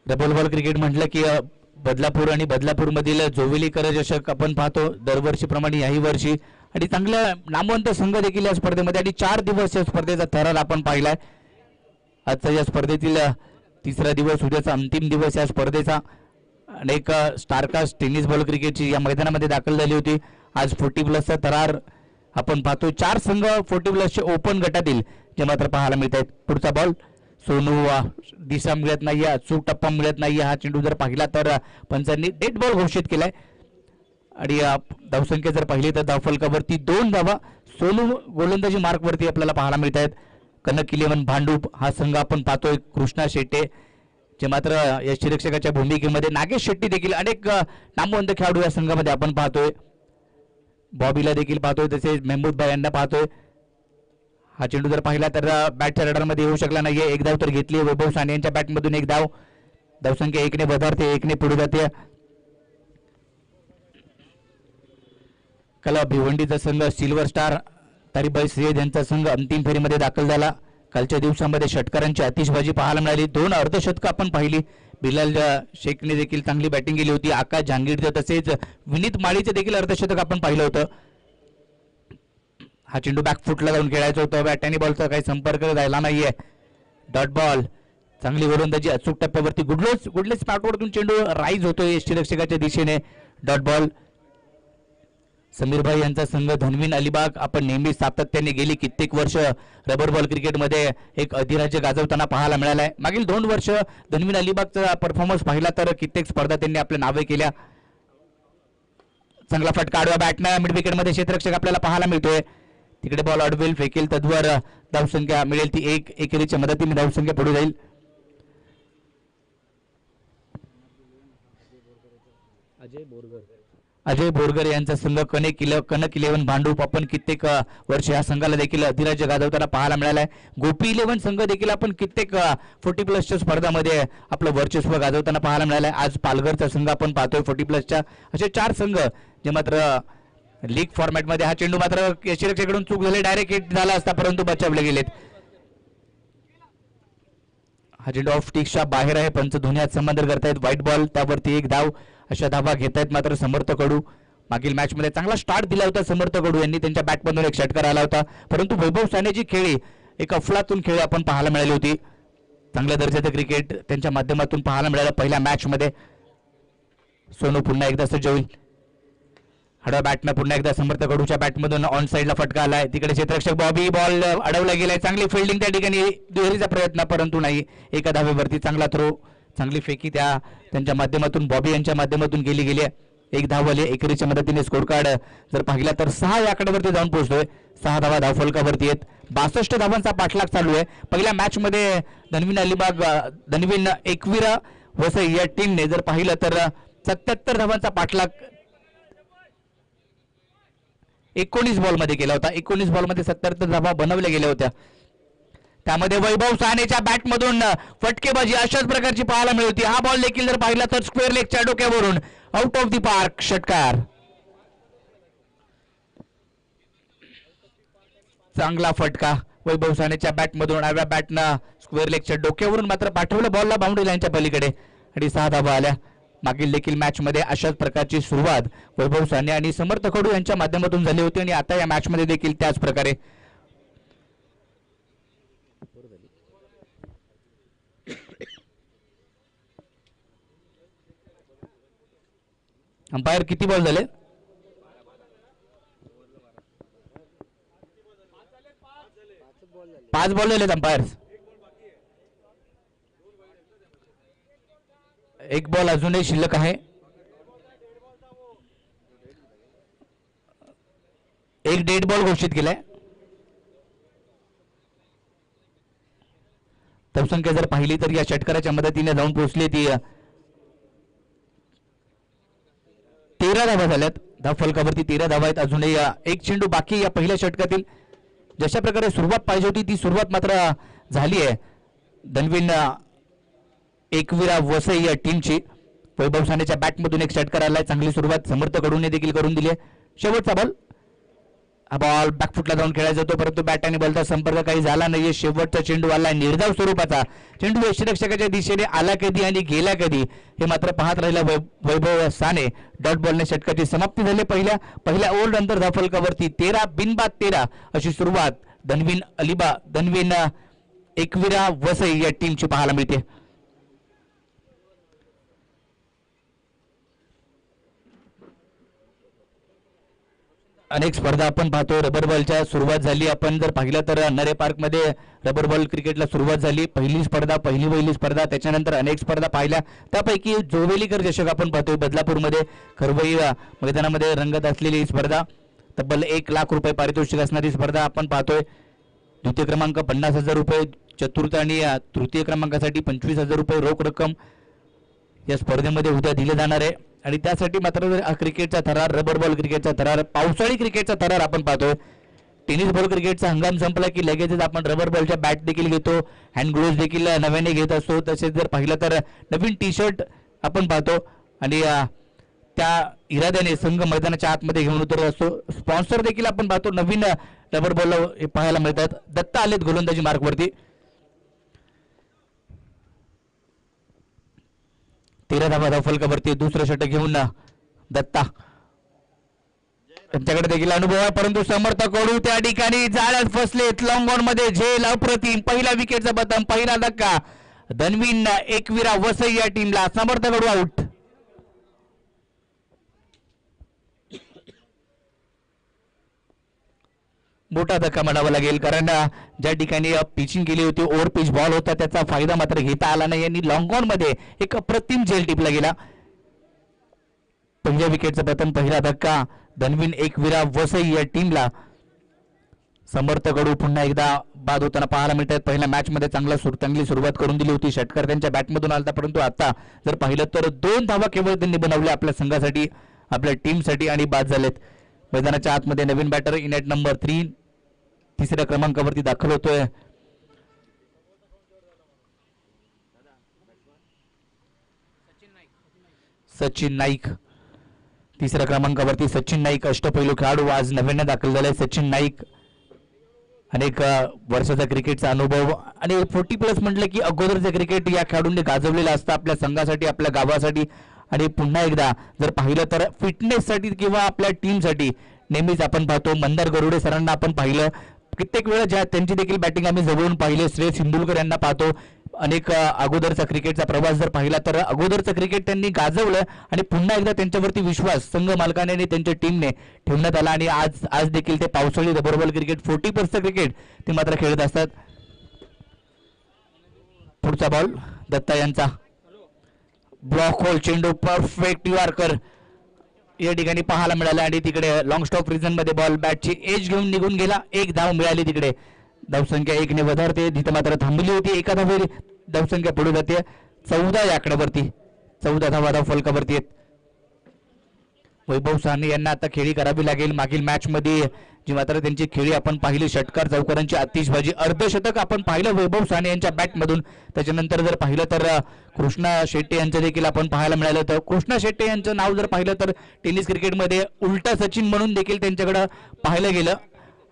डबल बॉल क्रिकेट म्हटलं की बदलापूर आणि बदलापूरमधील जोविलीकर चषक आपण पाहतो दरवर्षीप्रमाणे याही वर्षी आणि चांगल्या नामवंत संघ देखील या स्पर्धेमध्ये आणि 4 दिवस या स्पर्धेचा थरार आपण पाहिलाय. आजचा या स्पर्धेतील 3रा दिवस उद्याचा अंतिम दिवस या स्पर्धेचा. अनेक स्टारकास्ट टेनिस बॉल क्रिकेटची या मैदानामध्ये दाखल झाली होती. आज 40+ थरार आपण पाहतो. 4 संघ 40+ ओपन गटातील जे मात्र पाहायला मिळत आहेत. पुढचा बॉल सोनू दिशा मिळत नाहीये अचूक टप्पा मिळत नाहीये. हा चेंडू जर पाहिला तर पंचांनी डेड बॉल घोषित केलाय आणि धावसंख्या जर पाहिली तर धावफलकावरती 2 धावा सोनू गोलंदाजी मार्कवरती आपल्याला पाहायला मिळत आहेत. कनक 11 भांडूप हा संघ आपण पाहतोय. कृष्णा शेट्टे जे मात्र या शिरक्षकाच्या भूमिकेमध्ये. नागेश शेट्टी देखील अनेक नामवंत खेळाडू या संघामध्ये आपण पाहतोय. बॉबीला देखील पाहतोय तसेच मेहमूद भाई यांना पाहतोय. हा चेंडू जर पाहिला तर बॅटच्या रडारमध्ये येऊ शकला नाहीये. 1 धाव तर घेतली वैभव साने यांच्या बॅटमधून. 1 धाव. धावसंख्या 1 ने वधारते 1 ने पुढे जाते. कला भिवंडीचा संघ सिल्वर स्टार तारीबाई सय्यद यांचा संघ अंतिम फेरीमध्ये दाखल झाला. कालच्या दिवसामध्ये षटकारांची आतिषबाजी पाहायला मिळाली. 2 अर्धशतकं आपण पाहिली. बिलाल शेखने देखील चांगली बॅटिंग केली होती. आकाश जहांगीरचं तसेच विनीत माळीचं देखील अर्धशतक आपण पाहिलं होतं. हा चेंडू बॅकफुटला जाऊन खेळायचं होतं. बॅट आणि बॉलचा काही संपर्क राहिला नाहीये. Dot ball. चांगली गोलंदाजी अचूक टप्प्यावरती गुडलेस स्पॉटवरतून चेंडू राईज होतोय यष्टीरक्षकाच्या दिशेने. Dot ball. समीरभाई यांचा संघ धनवीन अलिबाग आपण नेहमी सातत्याने गेली कित्येक वर्ष रबर बॉल क्रिकेटमध्ये एक अधिराज्य गाजवताना पाहायला मिळालाय. मागील 2 वर्ष धनवीन अलिबागचा परफॉर्मन्स पाहिला तर कित्येक स्पर्धा त्यांनी आपल्या नावे केल्या. चांगला फटका आडव्या बॅटनं मिड विकेटमध्ये क्षेत्ररक्षक आपल्याला पाहायला मिळतोय. तिकडे बॉल अडवेल फेकेल तद्वार धावसंख्या मिळेल ती 1. एकेरीच्या मदतीने धावसंख्या पुढे जाईल. अजय बोरगर यांचा संघ कनक 11 भांडूप आपण कित्येक वर्ष या संघाला देखील अधिराज्य गाजवताना पाहायला मिळालाय. गोपी 11 संघ देखील आपण कित्येक 40+ स्पर्धामध्ये आपलं वर्चस्व गाजवताना पाहायला मिळालंय. आज पालघरचा संघ आपण पाहतोय 40+च्या. असे 4 संघ जे मात्र लीग फॉर्मॅटमध्ये. हा चेंडू मात्र यष्टीरक्षकाकडून चूक झाली. डायरेक्ट हिट झाला असता परंतु बचावले गेलेत. हा चेंडू ऑफ स्टिक्सच्या बाहेर आहे. पंच धोन्यात समांतर करतायत. व्हाईट बॉल त्यावरती 1 धाव अशा धावा घेत आहेत मात्र समर्थ कडू. मागील मॅच मध्ये चांगला स्टार्ट दिला होता समर्थ कडू यांनी. त्यांच्या बॅटमधून एक षटकार आला होता परंतु वैभव सानेची खेळी एक अफलातून खेळी आपण पाहायला मिळाली होती. चांगल्या दर्जाचं क्रिकेट त्यांच्या माध्यमातून पाहायला मिळालं पहिल्या मॅच मध्ये. सोनू पुन्हा एकदा सज्ज होईल. हडा बॅटनं पुन्हा एकदा समर्थ कडूच्या बॅटमधून ऑन साईडला फटका आलाय. तिकडे क्षेत्ररक्षक बॉबी बॉल अडवला गेलाय. चांगली फिल्डिंग त्या ठिकाणी दुहेरीचा प्रयत्न परंतु नाही. 1 धावेवरती चांगला थ्रो चांगली फेकी त्यांच्या माध्यमातून बॉबी यांच्या माध्यमातून गेली आहे. 1 धाव आली. एकेरीच्या मदतीने स्कोर कार्ड जर पाहिला तर 6 या आकड्यावरती जाऊन पोहोचतोय. 6 धावा धावफलकावरती आहेत. 62 धावांचा पाठलाग चालू आहे. पहिल्या मॅच मध्ये धनवीन एकविरा वसई या टीमने जर पाहिलं तर 77 धावांचा पाठलाग 19 बॉलमध्ये केला होता. 19 बॉलमध्ये 77 धावा बनवल्या गेल्या होत्या. त्यामध्ये वैभव सानेच्या बॅटमधून फटकेबाजी अशाच प्रकारची पाहायला मिळते. हा बॉल देखील जर पाहिला तर स्क्वेअर लेगच्या डोक्यावरून आउट ऑफ द पार्क, षटकार. चांगला फटका वैभव सानेच्या बॅटमधून डाव्या बॅटनं स्क्वेअर लेगच्या डोक्यावरून मात्र पाठवलं बॉलला बाउंड्री लाईनच्या पलीकडे आणि 6 धावा आल्या. मागील देखील मॅच मध्ये अशाच प्रकारची सुरुवात वैभव साने आणि समर्थ कडू यांच्या माध्यमातून झाली होती आणि आता या मॅच मध्ये देखील त्याच प्रकारे. अंपायर किती बॉल झाले? 5 बॉल झालेत अंपायर. एक बॉल अजूनही शिल्लक आहे. एक डेड बॉल घोषित केलाय. धावसंख्या जर पाहिली तर या षटकाराच्या मदतीने जाऊन पोहोचली ती 13 धावा झाल्यात. धाव फलकावरती 13 धावा आहेत. अजूनही एक चेंडू बाकी या पहिल्या षटकातील. जशा प्रकारे सुरुवात पाहिजे होती ती सुरुवात मात्र झाली आहे धनवीन एकविरा वसई या टीमची. वैभव सानेच्या बॅटमधून एक षटकार आलाय. चांगली सुरुवात समर्थ कडूने देखील करून दिली आहे. शेवटचा बॉल, हा बॉल बॅकफुटला जाऊन खेळायला जातो परंतु बॅट आणि बॉलचा संपर्क काही झाला नाहीये. शेवटचा चेंडू आलाय निर्धाव स्वरूपाचा. चेंडू यष्टिरक्षकाच्या दिशेने आला कधी आणि गेला कधी हे मात्र पाहत राहिला वैभव साने. डॉट बॉलने षटकाची समाप्ती झाली. पहिल्या ओव्हर नंतर धाव फलकावरती 13 बिनबाद 13 अशी सुरुवात धनवीन एकविरा वसई या टीमची पाहायला मिळते. अनेक स्पर्धा आपण पाहतो. रबर बॉलच्या सुरुवात झाली. आपण जर पाहिलं तर नरे पार्क मध्ये रबर बॉल क्रिकेटला सुरुवात झाली. पहिली स्पर्धा त्याच्यानंतर अनेक स्पर्धा पाहिल्या. त्यापैकी जोवेलीकर चषक आपण पाहतोय बदलापूरमध्ये खरवई मैदानामध्ये रंगत असलेली ही स्पर्धा. तब्बल 1 लाख रुपये पारितोषिक असणारी स्पर्धा आपण पाहतोय. द्वितीय क्रमांक 50,000 रुपये, चतुर्थ आणि तृतीय क्रमांकासाठी 25,000 रुपये रोख रक्कम या स्पर्धेमध्ये उद्या दिले जाणार आहे. आणि त्यासाठी मात्र क्रिकेटचा थरार, रबर बॉल क्रिकेटचा थरार, पावसाळी क्रिकेटचा थरार आपण पाहतोय. टेनिस बॉल क्रिकेटचा हंगाम संपला की लगेचच आपण रबर बॉलच्या बॅट देखील घेतो, हँड ग्लोव्ज देखील नव्याने घेत असतो. तसेच जर पाहिलं तर नवीन टी शर्ट आपण पाहतो आणि त्या इराद्याने संघ मैदानाच्या आतमध्ये घेऊन उतरत असतो. स्पॉन्सर देखील आपण पाहतो नवीन रबर बॉल पाहायला मिळतात. दत्ता आलेत गोलंदाजी मार्कवरती. 13 धावा धाव फलकावरती. दुसरं षटक घेऊन दत्ता त्यांच्याकडे देखील अनुभव आहे परंतु समर्थ कडू त्या ठिकाणी जाळ्यात फसलेत. लॉंग ऑन मध्ये झेल अप्रतिम. पहिला विकेटचा बटन, पहिला धक्का धनवीन एकविरा वसई या टीमला. समर्थ कडू आउट. मोठा धक्का म्हणावा लागेल कारण ज्या ठिकाणी पिचिंग केली होती ओव्हर पिच बॉल होता त्याचा फायदा मात्र घेता आला नाही आणि लॉंग ऑन मध्ये एक अप्रतिम झेल टिपला गेला. पहिल्या विकेटचा पतन, पहिला धक्का धनवीन एकविरा वसई या टीमला. समर्थ कडू पुन्हा एकदा बाद होताना पाहायला मिळतात. पहिल्या मॅच मध्ये चांगली सुरुवात करून दिली होती. षटकार त्यांच्या बॅटमधून आलता परंतु आता जर पाहिलं तर 2 धावा केवळ त्यांनी बनवल्या आपल्या संघासाठी, आपल्या टीमसाठी आणि बाद झालेत. मैदानाच्या आतमध्ये नवीन बॅटर इन ॲट नंबर 3 तिसऱ्या क्रमांकावरती दाखल होतोय. सचिन नाईक तिसऱ्या क्रमांकावरती. सचिन नाईक अष्टपैलू खेळाडू आज नव्याने दाखल झालाय. सचिन नाईक अनेक वर्षाचा क्रिकेटचा अनुभव आणि 40+ म्हटलं की अगोदरचं क्रिकेट या खेळाडूंनी गाजवलेलं असतं आपल्या संघासाठी, आपल्या गावासाठी. आणि पुन्हा एकदा जर पाहिलं तर फिटनेससाठी किंवा आपल्या टीमसाठी नेहमीच आपण पाहतो. मंदार गरुडे सरांना आपण पाहिलं कित्येक वेळा, ज्या त्यांची देखील बॅटिंग आम्ही जवळून पाहिले. श्रेयस सिंधुलकर यांना पाहतो. अनेक अगोदरचा क्रिकेटचा प्रवास जर पाहिला तर अगोदरचं क्रिकेट त्यांनी गाजवलं आणि पुन्हा एकदा त्यांच्यावरती विश्वास संघ मालकाने आणि त्यांच्या टीमने ठेवण्यात आला. आणि आज देखील ते पावसाळी रबर बॉल क्रिकेट 40% क्रिकेट ते मात्र खेळत असतात. पुढचा बॉल दत्ता यांचा. ब्लॉक होल चेंडू परफेक्ट यॉर्कर या ठिकाणी पाहायला मिळाला आणि तिकडे लॉंग स्टॉप रिजन मध्ये बॉल बॅटची एज घेऊन निघून गेला. 1 धाव मिळाली. तिकडे धावसंख्या 1 ने वधारते. तिथे मात्र थांबली होती. एका धावेवर धावसंख्या पुढे जाते. 14 या आकड्यावरती. 14 धावा धाव फलकावरती आहेत. वैभव साने यांना आता खेळी करावी लागेल. मागील मॅच मध्ये जी मात्र त्यांची खेळी आपण पाहिली, षटकार चौकारांची आतिषबाजी, अर्धशतक आपण पाहिलं वैभव साने यांच्या बॅटमधून. त्याच्यानंतर जर पाहिलं तर कृष्णा शेट्टे यांचं देखील आपण पाहायला मिळालं. तर कृष्णा शेट्टे यांचं नाव जर पाहिलं तर टेनिस क्रिकेटमध्ये उलटा सचिन म्हणून देखील त्यांच्याकडं पाहिलं गेलं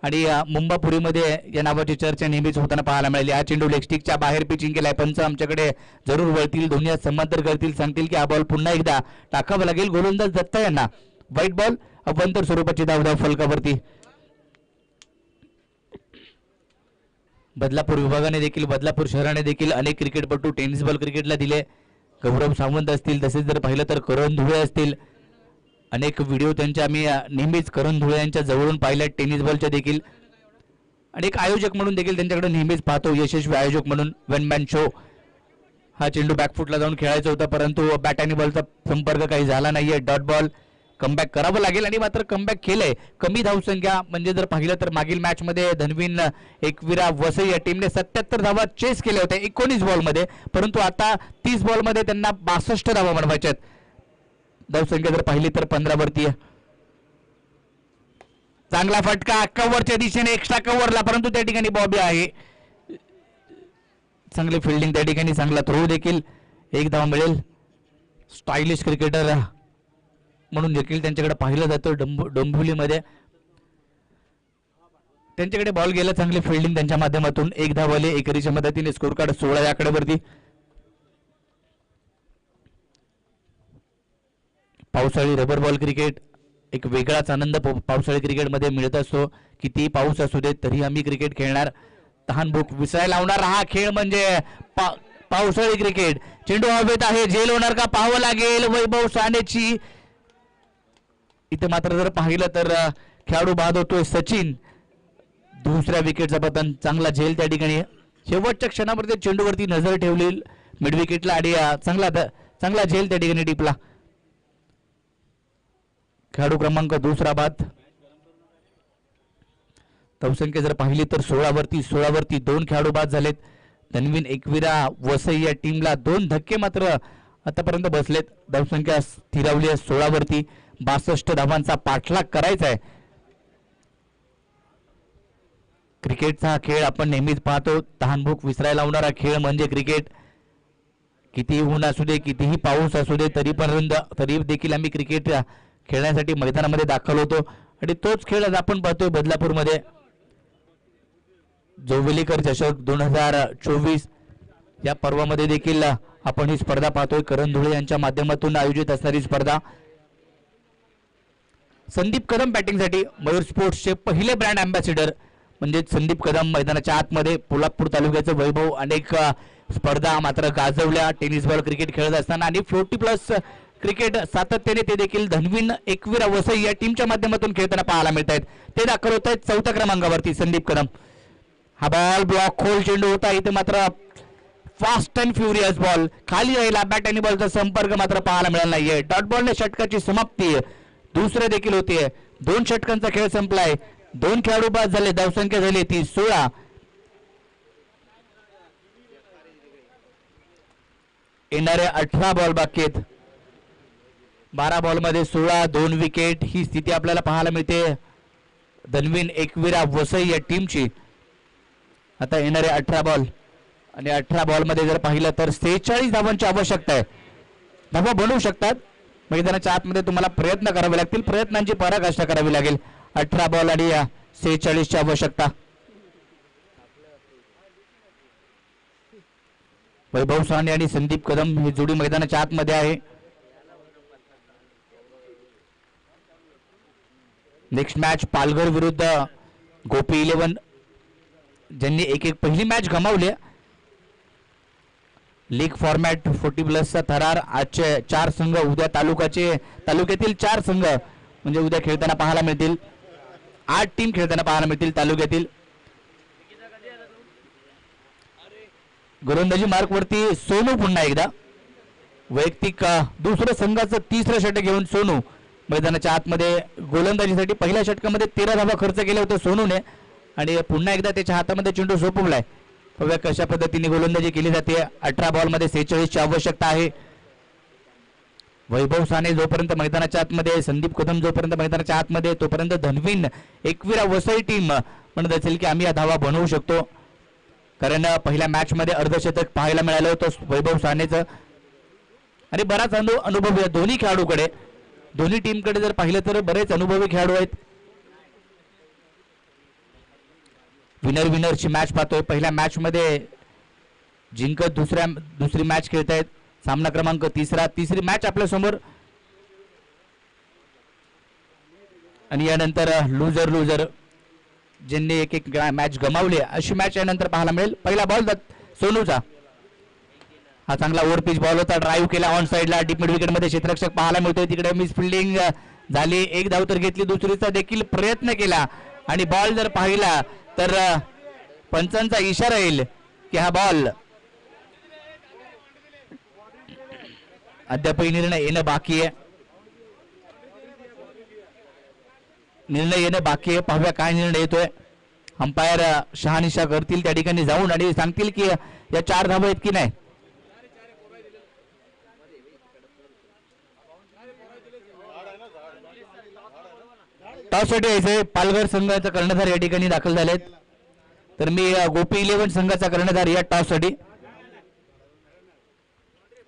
आणि मुंबापुरीमध्ये या नावाची चर्चा नेहमीच होताना पाहायला मिळाली. हा चेंडू लेगस्टिकच्या बाहेर पिचिंग केलाय. पंच आमच्याकडे जरूर वळतील, दोन्ही हात समांतर करतील, सांगतील की हा बॉल पुन्हा एकदा टाकावा लागेल. गोलंदाज दत्ता यांना व्हाईट बॉल, अवंतर स्वरूपाची धाव फलकावरती. बदलापूर विभागाने देखील, बदलापूर शहराने देखील अनेक क्रिकेटपटू टेनिस बॉल क्रिकेटला दिले. गौरव सावंत असतील, तसेच जर पाहिलं तर करण धुळे असतील, अनेक व्हिडिओ त्यांच्या आम्ही नेहमीच करण धुळे यांच्या जवळून पाहिल्या टेनिस बॉलच्या देखील. अनेक आयोजक म्हणून देखील त्यांच्याकडे नेहमीच पाहतो, यशस्वी आयोजक म्हणून. One man show. हा चेंडू बॅकफुटला जाऊन खेळायचा होता, परंतु बॅट आणि बॉलचा संपर्क काही झाला नाहीये. Dot ball. कमबॅक करावं लागेल आणि मात्र कमबॅक केलंय. कमी धावसंख्या म्हणजे जर पाहिलं तर मागील मॅच मध्ये धनवीन एकविरा वसई या टीमने 77 धावा चेस केल्या होत्या 19 बॉलमध्ये, परंतु आता 30 बॉलमध्ये त्यांना 62 धावा बनवायच्या आहेत. धावसंख्या जर पाहिली तर 15 वरती. चांगला फटका कव्हरच्या दिशेने, एक्स्ट्रा कव्हरला, परंतु त्या ठिकाणी बॉबी आहे. चांगली फिल्डिंग त्या ठिकाणी, चांगला थ्रो देखील. एक धाव मिळेल. स्टायलिश क्रिकेटर म्हणून देखील त्यांच्याकडे पाहिलं जातं डोंबिवलीमध्ये. त्यांच्याकडे बॉल गेला, चांगली फिल्डिंग त्यांच्या माध्यमातून. एक धाव आले, एकेरीच्या मदतीने स्कोर कार्ड 16 या आकड्यावरती. पावसाळी रबर बॉल क्रिकेट एक वेगळाच आनंद पावसाळी क्रिकेटमध्ये मिळत असतो. किती पाऊस असू दे तरी आम्ही क्रिकेट खेळणार. तहानभूक विसरायला लावणार हा खेळ म्हणजे पावसाळी क्रिकेट. चेंडू हवेत आहे, झेल होणार का पाहावं लागेल वैभव सानेची. इथे मात्र जर पाहिलं तर खेळाडू बाद होतोय सचिन. दुसऱ्या विकेटचा पतन. चांगला झेल त्या ठिकाणी. शेवटच्या क्षणामध्ये चेंडूवरती नजर ठेवली मिड विकेटला आणि चांगला झेल त्या ठिकाणी टिपला. खेळाडू क्रमांक दुसरा बाद. धावसंख्या जर पाहिली तर 16 वरती 2 खेळाडू बाद झालेत. धनवीन एकविरा वसई या टीमला 2 धक्के मात्र आतापर्यंत बसलेत. धावसंख्या स्थिरावली आहे 16 वरती. 62 धावांचा पाठलाग करायचा आहे. क्रिकेटचा हा खेळ आपण नेहमीच पाहतो. तहानभूक विसरायला लावणारा खेळ म्हणजे क्रिकेट. कितीही ऊन असू दे, कितीही पाऊस असू दे, तरी देखील आम्ही क्रिकेट खेळण्यासाठी मैदानामध्ये दाखल होतो आणि तोच खेळ आज आपण पाहतोय बदलापूरमध्ये. जोवेलीकर चषक 2024 या पर्वामध्ये देखील आपण ही स्पर्धा पाहतोय. करण धुळे यांच्या माध्यमातून आयोजित असणारी स्पर्धा. संदीप कदम बॅटिंगसाठी मयूर स्पोर्ट्सचे पहिले ब्रँड अँबॅसिडर म्हणजे संदीप कदम. मैदानाच्या आतमध्ये पोलादपूर तालुक्याचं वैभव. अनेक स्पर्धा मात्र गाजवल्या टेनिस बॉल क्रिकेट खेळत असताना आणि 40+ क्रिकेट सातत्याने ते देखील धनवीन एकविरा वसई या टीमच्या माध्यमातून खेळताना पाहायला मिळत आहेत. ते दाखल होत आहेत 4थ्या क्रमांकावरती संदीप कदम. हा बॉल ब्लॉक खोल चेंडू होता. इथे मात्र फास्ट अँड फ्युरियस बॉल खाली राहिला. बॅट आणि बॉलचा संपर्क मात्र पाहायला मिळाला नाहीये. डॉट बॉलने षटकाची समाप्ती. दुसरे देखील होतीये. 2 षटकांचा खेळ संपलाय. 2 खेळाडू बाद झाले. धावसंख्या झाली ती 16. येणारे 18 बॉल बाकी आहेत. 12 बॉलमध्ये 16, 2 विकेट ही स्थिती आपल्याला पाहायला मिळते धनवीन एकविरा वसई या टीमची. आता येणारे 18 बॉल आणि 18 बॉलमध्ये जर पाहिलं तर 46 धावांची आवश्यकता आहे. धावा बनवू शकतात. मैदानाच्या आतमध्ये तुम्हाला प्रयत्न करावे लागतील. प्रयत्नांची पराकाष्ठा करावी लागेल. 18 बॉल आणि 46 ची आवश्यकता. वैभव साने आणि संदीप कदम ही जोडी मैदानाच्या आतमध्ये आहे. नेक्स्ट मॅच पालघर विरुद्ध गोपी 11 ज्यांनी एक पहिली मॅच गमावली. लीग फॉर्मॅट 40+ थरार. आजचे 4 संघ उद्या तालुक्यातील 4 संघ म्हणजे उद्या खेळताना पाहायला मिळतील. 8 टीम खेळताना पाहायला मिळतील तालुक्यातील. गोलंदाजी मार्क वरती सोनू पुन्हा एकदा. वैयक्तिक दुसऱ्या संघाचं 3रं षटक घेऊन सोनू मैदानाच्या आतमध्ये गोलंदाजीसाठी पहिल्या षटकामध्ये 13 धावा खर्च केले होते सोनूने आणि पुन्हा एकदा त्याच्या हातामध्ये चेंडू सोपवलाय. बघा कशा पद्धतीने गोलंदाजी केली जाते. 18 बॉलमध्ये 46 ची आवश्यकता आहे. वैभव साने जोपर्यंत मैदानाच्या आतमध्ये, संदीप कदम जोपर्यंत मैदानाच्या आतमध्ये, तोपर्यंत धनवीन एकविरा वसई टीम म्हणत असेल की आम्ही या धावा बनवू शकतो. कारण पहिल्या मॅच मध्ये अर्धशतक पाहायला मिळालं होतं वैभव सानेचं आणि बराच अनुभव या दोन्ही खेळाडूकडे, दोन्ही टीमकडे जर पाहिलं तर बरेच अनुभवी खेळाडू आहेत. विनर विनरची मॅच पाहतोय. पहिल्या मॅच मध्ये जिंकत दुसरी मॅच खेळतायत. सामना क्रमांक तिसरी मॅच आपल्या समोर आणि यानंतर लुजर ज्यांनी एक मॅच गमावली अशी मॅच यानंतर पाहायला मिळेल. पहिला बॉल सोनूचा, हा चांगला ओव्हरपिच बॉल होता. ड्राईव्ह केला ऑन साइडला, डीप मिड विकेट मध्ये क्षेत्ररक्षक पाहायला मिळतोय. तिकडे मिस फिल्डिंग झाली, एक धाव तर घेतली, दुसरीचा देखील प्रयत्न केला आणि बॉल जर पाहिला तर पंचांचा इशारा येईल की हा बॉल अद्यापही निर्णय येणं बाकी आहे. पाहूया काय निर्णय येतोय. अंपायर शहानिशा करतील त्या ठिकाणी जाऊन आणि सांगतील की या 4 धावा आहेत की नाही. टॉससाठी यायचंय. पालघर संघाचा कर्णधार या ठिकाणी दाखल झालेत. तर मी गोपी 11 संघाचा कर्णधार या टॉससाठी.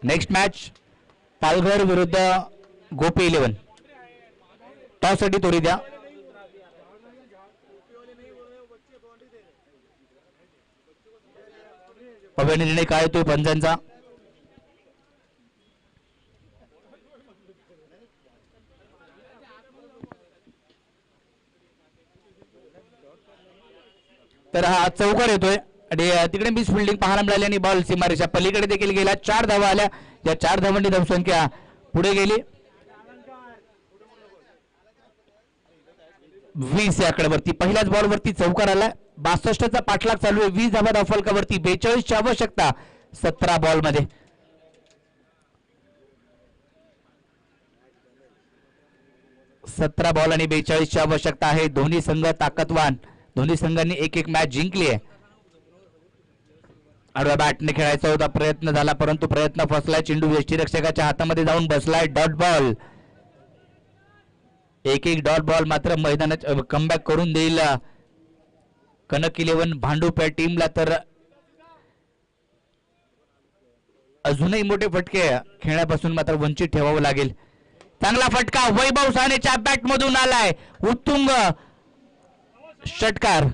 नेक्स्ट मॅच पालघर विरुद्ध गोपी 11. टॉससाठी तोडी द्या. निर्णय काय येतोय पंचांचा. तर हा चौकार येतोय आणि तिकडे मिस फिल्डिंग पाहायला मिळाली आणि बॉल सीमारेषा पलीकडे देखील गेला. 4 धावा आल्या. या 4 धावांनी धावसंख्या पुढे गेली 20 या आकड्यावरती. पहिल्याच बॉल वरती चौकार आला. 62चा पाठलाग चालू आहे. 20 धावा धावफलकावरती. 42 ची आवश्यकता 17 बॉल मध्ये. बॉल आणि 42 ची आवश्यकता आहे. दोन्ही संघ ताकदवान. दोन्ही संघांनी एक मॅच जिंकली आहे. आडव्या बॅटने खेळायचा होता, प्रयत्न झाला परंतु प्रयत्न फसलाय. चेंडू यष्टीरक्षकाच्या हातामध्ये जाऊन बसलाय. Dot ball. एक डॉट बॉल मात्र मैदानात कमबॅक करून देईल कनक 11 भांडूप या टीमला. तर अजूनही मोठे फटके खेळण्यापासून मात्र वंचित ठेवावं लागेल. चांगला फटका वैभव सानेच्या बॅट मधून आलाय. उत्तुंग षटकार.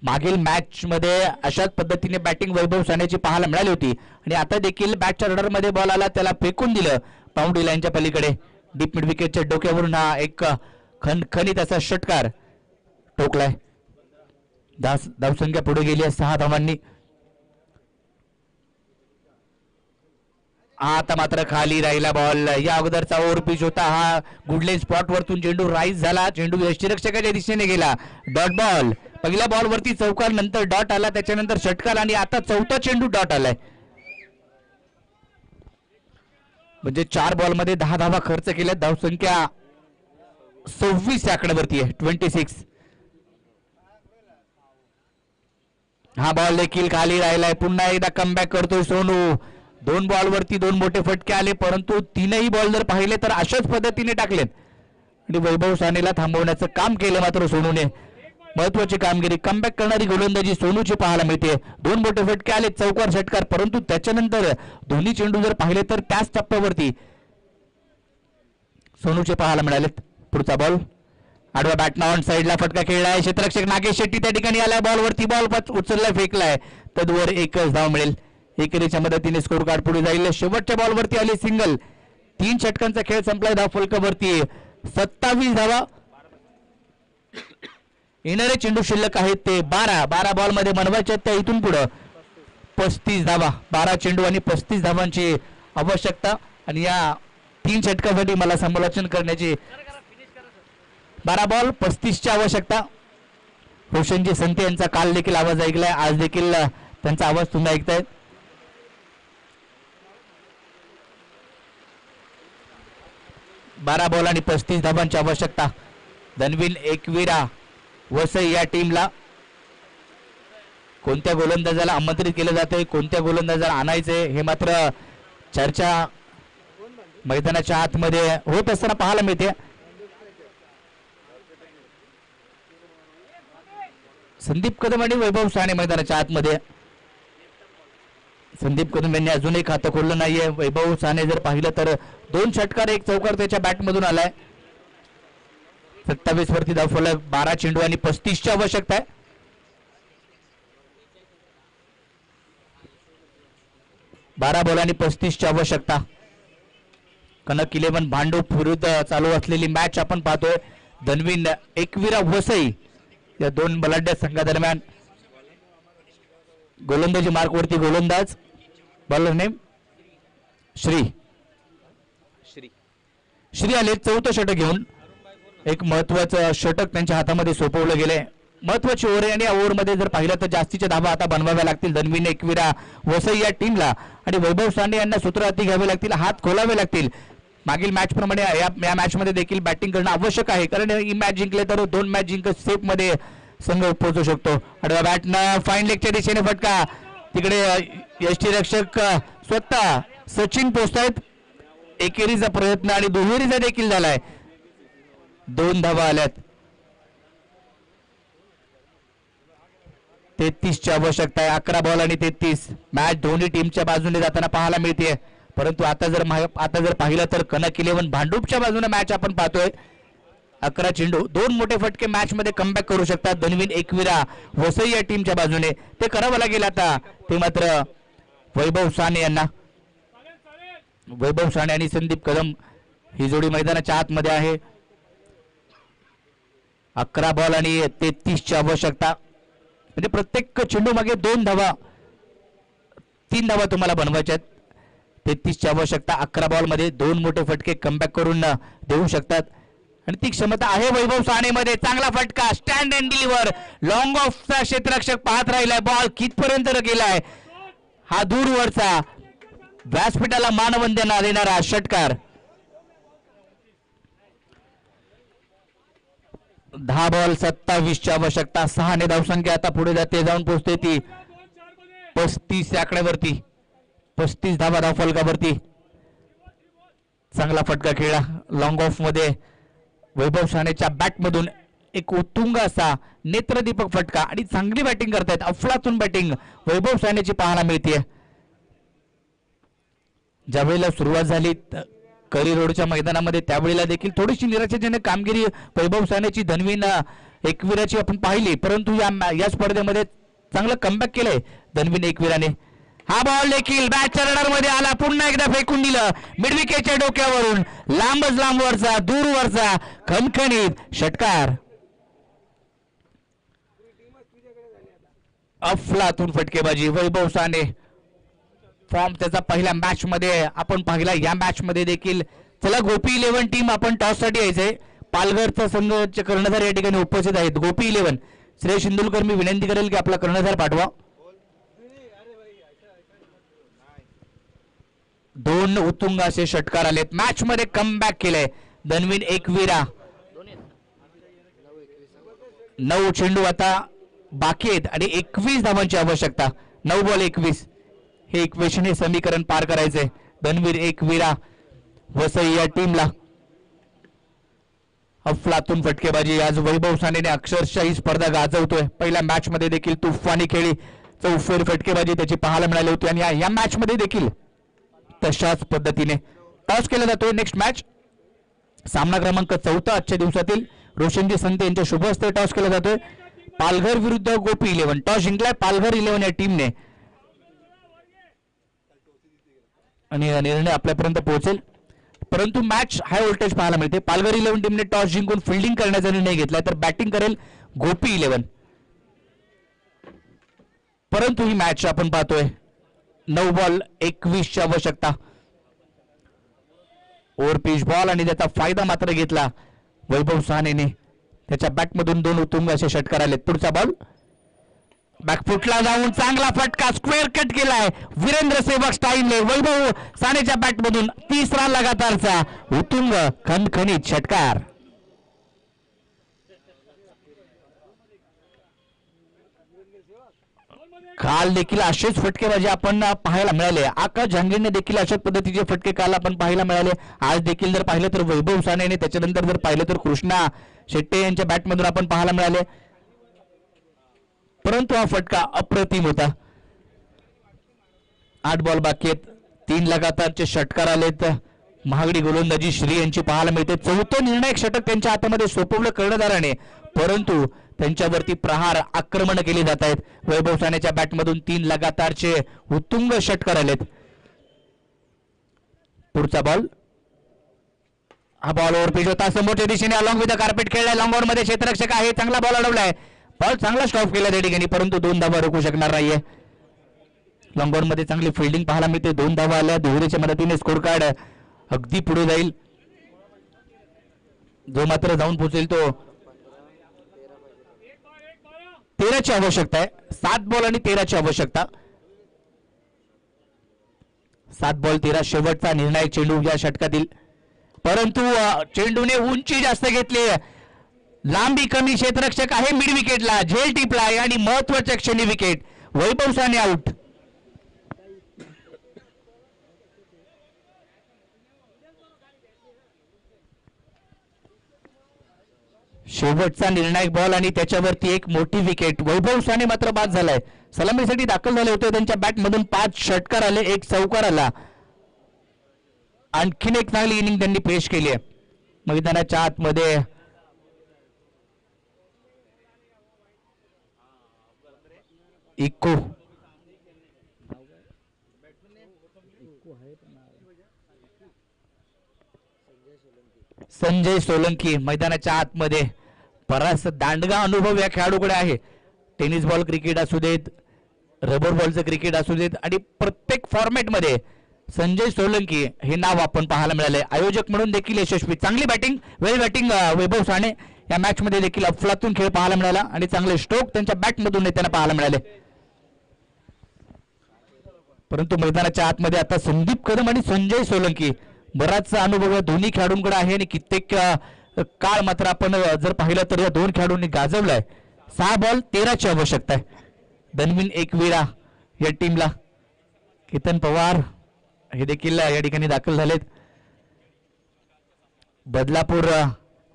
मागील मॅच मध्ये अशाच पद्धतीने बॅटिंग वैभव सानेची पाहायला मिळाली होती आणि आता देखील बॅटच्या रडार मध्ये बॉल आला, त्याला फेकून दिलं बाउंड्री लाईनच्या पलीकडे. डीप मिड विकेटच्या डोक्यावरून हा एक खणखणीत असा षटकार ठोकलाय. धावसंख्या पुढे गेली आहे 6 धावांनी. आता मात्र खाली राहिला बॉल. या अगोदरचा ओव्हर पिच होता हा. गुडलेन स्पॉट वरतून चेंडू राईज झाला. चेंडू यष्टीरक्षकाच्या दिशेने गेला. Dot ball. पहिल्या बॉल वरती चौकार, नंतर डॉट आला, त्याच्यानंतर षटकार आणि आता चौथा चेंडू डॉट आलाय. म्हणजे 4 बॉल मध्ये 10 धावा खर्च केल्या. धावसंख्या 26 आकड्यावरती आहे. 26. हा बॉल देखील खाली राहिलाय. पुन्हा एकदा कमबॅक करतोय सोनू. 2 बॉल वरती 2 मोठे फटके आले परंतु 3ही बॉल जर पाहिले तर अशाच पद्धतीने टाकलेत आणि वैभव सानेला थांबवण्याचं काम केलं मात्र सोनूने. महत्वाची कामगिरी. कमबॅक करणारी गोलंदाजी सोनूची पाहायला मिळते. 2 मोठे फटके आले, चौकार षटकार, परंतु त्याच्यानंतर दोन्ही चेंडू जर पाहिले तर त्याच टप्प्यावरती सोनूचे पाहायला मिळालेत. पुढचा बॉल आडवा बॅटना ऑन साइडला फटका खेळलाय. क्षेत्ररक्षक नागेश शेट्टी त्या ठिकाणी आलाय. बॉल वरती बॉल उचललाय, फेकलाय. तद्वर एकच धाव मिळेल. एकेरीच्या मदतीने स्कोर कार्ड पुढे जाईल. शेवटच्या बॉल वरती आली सिंगल. 3 षटकांचा खेळ संपलाय. धाव फलकावरती 27 धावा. येणारे चेंडू शिल्लक आहेत ते 12 बॉल मध्ये बनवायचे त्या इथून पुढे 35 धावा. 12 चेंडू आणि 35 धावांची आवश्यकता आणि या 3 षटकासाठी मला समालोचन करण्याची 12 बॉल 35 ची आवश्यकता. रोशनजी संते यांचा काल देखील आवाज ऐकलाय, आज देखील त्यांचा आवाज तुम्ही ऐकतायत. बारा बॉल आणि 35 धावांची आवश्यकता धनवीन एकविरा वसई या टीमला. कोणत्या गोलंदाजाला आमंत्रित केलं जाते, कोणत्या गोलंदाजाला आणायचे, हे मात्र चर्चा मैदानाच्या आतमध्ये होत असताना पाहायला मिळते. संदीप कदम आणि वैभव साने मैदानाच्या आतमध्ये. संदीप कदम यांनी अजूनही खातं खोललं नाहीये. वैभव साने जर पाहिलं तर 2 षटकार 1 चौकार त्याच्या बॅटमधून आलाय. 27 वरती धाव फलक, 12 चेंडू आणि 35 ची आवश्यकता आहे. बारा बॉल आणि 35 ची आवश्यकता. कनक 11 भांडूप विरुद्ध चालू असलेली मॅच आपण पाहतोय. धनवीन एकविरा वसई या 2 बलाढ्य संघादरम्यान. गोलंदाजी मार्क वरती गोलंदाज, बॉलर नेम श्री. श्री आले 4थं षटक घेऊन. एक महत्वाचं षटक त्यांच्या हातामध्ये सोपवलं गेलंय. महत्वाची ओव्हर आहे आणि या ओव्हरमध्ये जर पाहिलं तर जास्तीच्या धावा आता बनवाव्या लागतील धनवीन एकविरा वसई या टीमला. आणि वैभव साने यांना सूत्र हाती घ्यावे लागतील, हात खोलावे लागतील. मागील मॅच प्रमाणे या मॅच मध्ये देखील बॅटिंग करणं आवश्यक आहे, कारण ही मॅच जिंकले तर 2 मॅच जिंकत सेफ मध्ये संघ पोहोचू शकतो. आडव्या बॅटनं फाईन लेगच्या दिशेने फटका. तिकडे यष्टीरक्षक स्वतः सचिन पोहोचतायत. एकेरीचा प्रयत्न आणि दुहेरीचा देखील झालाय. 2 धावा आल्यात. 33 ची आवश्यकता आहे. 11 बॉल आणि 33. मॅच दोन्ही टीमच्या बाजूने जाताना पाहायला मिळते. परंतु आता जर पाहिलं तर कनक 11 भांडूपच्या बाजूने मॅच आपण पाहतोय. 11 चेंडू, 2 मोठे फटके मॅच मध्ये कमबॅक करू शकतात धनवीन एकविरा वसई या टीमच्या बाजूने. ते करावं लागेल आता. ते मात्र वैभव साने यांना. वैभव साने आणि संदीप कदम ही जोडी मैदानाच्या आतमध्ये आहे. 11 बॉल आणि 33 ची आवश्यकता. म्हणजे प्रत्येक चेंडू मागे 2 धावा, 3 धावा तुम्हाला बनवायच्या आहेत. 33 ची आवश्यकता. 11 बॉल मध्ये 2 मोठे फटके कमबॅक करून देऊ शकतात आणि ती क्षमता आहे वैभव साने मध्ये. चांगला फटका, स्टँड अँड डिलिव्हर. लॉंग ऑफचा क्षेत्ररक्षक पाहत राहिलाय. बॉल कितपर्यंत गेलाय. हा दूरवरचा व्यासपीठाला मानवंदना देणारा षटकार. 10 बॉल 27 ची आवश्यकता. 6 ने धावसंख्या आता पुढे जाते, जाऊन पोहोचते ती 35 या आकड्यावरती. 35 धावा धाव फलकावरती. चांगला फटका खेळला लॉंग ऑफ मध्ये. वैभव सानेच्या बॅटमधून एक उत्तुंग असा नेत्रदीपक फटका आणि चांगली बॅटिंग करतायत. अफलातून बॅटिंग वैभव सानेची पाहायला मिळते. ज्यावेळेला सुरुवात झाली करी रोडच्या मैदानामध्ये त्यावेळेला देखील थोडीशी निराशाजनक कामगिरी वैभव सानेची धनवीन एकविराची आपण पाहिली, परंतु या स्पर्धेमध्ये चांगलं कमबॅक केलंय धनवीन एकविराने. हा बॉल देखील बॅटच्या रडार मध्ये आला. पुन्हा एकदा फेकून दिलं मिडविकेटच्या डोक्यावरून. लांबच लांबवरचा, दूरवरचा खणखणीत षटकार. अफलातून फटकेबाजी वैभव साने. फॉर्म त्याचा पहिल्या मॅच मध्ये आपण पाहिला. या मॅच मध्ये देखील. चला गोपी 11 टीम आपण टॉस साठी यायचंय. पालघरचा संघाचे कर्णधार या ठिकाणी उपस्थित आहेत. गोपी 11 श्रेयस इंदुलकर, मी विनंती करेल की आपला कर्णधार पाठवा. 2 उत्तुंग असे षटकार आलेत. मॅच मध्ये कमबॅक केलंय धनवीन एकविरा. 9 चेंडू आता बाकी आहेत आणि 21 धावांची आवश्यकता. 9 बॉल 21 हे इक्वेशन, हे समीकरण पार करायचंय धनवीर एकविरा वसई या टीमला. अफलातून फटकेबाजी आज वैभव सानेने अक्षरशः ही स्पर्धा गाजवतोय. पहिल्या मॅच मध्ये देखील तुफानी खेळी, चौफेर फटकेबाजी त्याची पाहायला मिळाली होती आणि या मॅच मध्ये देखील तशाच पद्धतीने टॉस केला जातोय. नेक्स्ट मॅच सामना क्रमांक 4 आजच्या दिवसातील रोशनजी संत यांच्या शुभ हस्ते टॉस केला जातोय. पालघर विरुद्ध गोपी 11. टॉस जिंकलाय पालघर 11 या टीमने आणि निर्णय आपल्यापर्यंत पोहोचेल. परंतु मॅच हाय व्होल्टेज पाहायला मिळते. पालघर 11 टीमने टॉस जिंकून फिल्डिंग करण्याचा निर्णय घेतलाय, तर बॅटिंग करेल गोपी 11. परंतु ही मॅच आपण पाहतोय 9 बॉल 21 ची आवश्यकता. ओव्हर पिच बॉल आणि त्याचा फायदा मात्र घेतला वैभव सानेने. त्याच्या बॅटमधून 2 उत्तुंग असे षटकार आले. पुढचा बॉल बॅकफुटला जाऊन चांगला फटका, स्क्वेअर कट केलाय वीरेंद्र सेवक स्टाईलने. वैभव सानेच्या बॅटमधून 3रा लगातारचा उत्तुंग खणखणीत षटकार. काल देखील असेच फटकेबाजी आपण पाहायला मिळाले. आकाश जहांगीरने देखील अशाच पद्धतीचे फटके काल आपण पाहायला मिळाले. आज देखील जर पाहिलं तर वैभव सानेने, त्याच्यानंतर जर पाहिलं तर कृष्णा शेट्टे यांच्या बॅटमधून आपण पाहायला मिळाले. परंतु हा फटका अप्रतिम होता. 8 बॉल बाकी आहेत. 3 लगातारचे षटकार आलेत. महागडी गोलंदाजी श्री यांची पाहायला मिळते. चौथं निर्णायक षटक त्यांच्या हातामध्ये सोपवलं कर्णधाराने, परंतु त्यांच्यावरती प्रहार आक्रमण केले जात आहेत. वैभव सानेच्या बॅटमधून 3 लगातारचे उत्तुंग षटकार आलेत. पुढचा बॉल, हा बॉल ओव्हरपिच होता. समोरच्या दिशेने अलॉंग विथ द कार्पेट खेळलाय. लॉंग ऑन मध्ये क्षेत्ररक्षक आहे. चांगला बॉल अडवलाय. बॉल चांगला स्टॉप केला त्या ठिकाणी, परंतु 2 धावा रोखू शकणार नाहीये. लॉंग ऑन मध्ये चांगली फिल्डिंग पाहायला मिळते. 2 धावा आल्या. दुहेरीच्या मदतीने स्कोर कार्ड अगदी पुढे जाईल. जो मात्र जाऊन पोहोचेल तो 13ची आवश्यकता आहे. 7 बॉल आणि 13ची आवश्यकता. 7 बॉल 13 शेवटचा निर्णायक चेंडू या षटकातील, परंतु चेंडूने उंची जास्त घेतली. लांबी कमी. क्षेत्ररक्षक आहे मिड विकेटला. झेल टिपलाय आणि महत्वाच्या क्षणी विकेट. वैभव साने आउट. शेवटचा निर्णायक बॉल आणि त्याच्यावरती एक मोठी विकेट. वैभव साने मात्र बाद झालाय. सलामीसाठी दाखल झाले होते. त्यांच्या बॅटमधून 5 षटकार आले, 1 चौकार आला. आणखीन एक चांगली इनिंग त्यांनी पेश केली आहे. मैदानाच्या आतमध्ये इको संजय सोलंकी मैदानाच्या आतमध्ये. बराच दांडगा अनुभव या खेळाडूकडे आहे. टेनिस बॉल क्रिकेट असू देत, रबर बॉलचं क्रिकेट असू देत, आणि प्रत्येक फॉर्मॅटमध्ये संजय सोलंकी हे नाव आपण पाहायला मिळाले. आयोजक म्हणून देखील यशस्वी. चांगली बॅटिंग, वेल बॅटिंग वैभव साने या मॅच मध्ये देखील अफलातून खेळ पाहायला मिळाला आणि चांगले स्ट्रोक त्यांच्या बॅटमधून त्यांना पाहायला मिळाले. परंतु मैदानाच्या आतमध्ये आता संदीप कदम आणि संजय सोलंकी, बराच अनुभव दोन्ही खेळाडूंकडे आहे आणि कित्येक काळ मात्र आपण जर पाहिलं तर या 2 खेळाडूंनी गाजवलाय. 6 बॉल 13ची आवश्यकता आहे. धनवीन एकविरा या टीमला. केतन पवार हे देखील या ठिकाणी दाखल झालेत. बदलापूर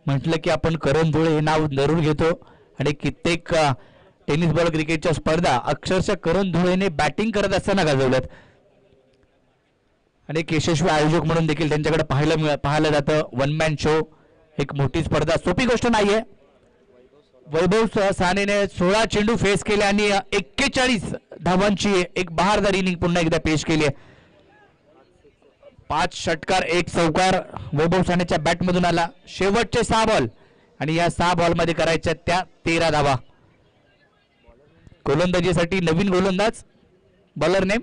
म्हटलं की आपण करण धुळे हे नाव जरूर घेतो आणि कित्येक टेनिस बॉल क्रिकेटच्या स्पर्धा अक्षरशः करण धुळेने बॅटिंग करत असताना गाजवल्यात. आणि एक यशस्वी आयोजक म्हणून देखील त्यांच्याकडे पाहायला जातं. 1 मॅन शो, एक मोठी स्पर्धा, सोपी गोष्ट नाहीये. वैभव सानेने 16 चेंडू फेस केले आणि 41 धावांची एक बहारदार इनिंग पुन्हा एकदा पेश केली आहे. 5 षटकार 1 चौकार वैभव सानेच्या बॅटमधून आला. शेवटचे 6 बॉल आणि या 6 बॉल मध्ये करायच्या त्या 13 धावा. गोलंदाजीसाठी नवीन गोलंदाज, बॉलर नेम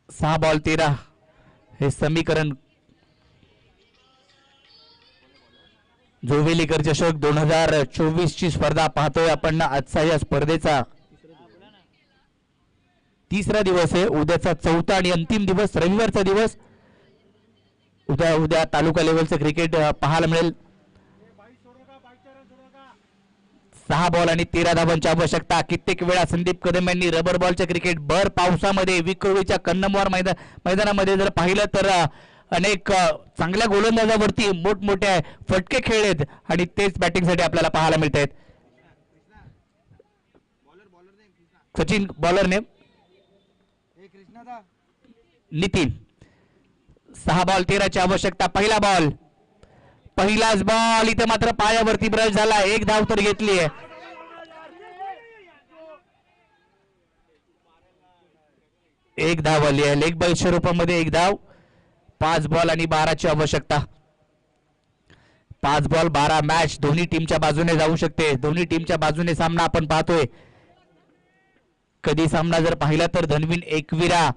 6 बॉल 13 हे समीकरण. जोवेलीकर चषक 2024 ची स्पर्धा पाहतोय आपण. आजचा या स्पर्धेचा 3रा दिवस आहे. उद्याचा 4था आणि अंतिम दिवस, रविवारचा दिवस. उद्या तालुका लेवलचं क्रिकेट पाहायला मिळेल. 6 बॉल आणि 13 धावांची आवश्यकता. कित्येक वेळा संदीप कदम यांनी रबर बॉलचे क्रिकेट भर पावसामध्ये विक्रोळीच्या कन्नमवार मैदानामध्ये जर पाहिलं तर अनेक चांगल्या गोलंदाजावरती मोठमोठ्या फटके खेळलेत आणि तेच बॅटिंगसाठी आपल्याला पाहायला मिळत आहेत. Sachin bowler name Nitin. 6 ball 13ची आवश्यकता. पहिला बॉल, पहिलाच बॉल. इथे मात्र पायावरती ब्रश झाला. 1 धाव तर घेतली आहे. एक धाव आली आहे. लेग बाय स्वरूपामध्ये 1 धाव. 5 बॉल आणि 12ची आवश्यकता. 5 बॉल 12 मॅच दोन्ही टीमच्या बाजूने जाऊ शकते. दोन्ही टीमच्या बाजूने सामना आपण पाहतोय. कधी सामना जर पाहिला तर धनवीन एकविरा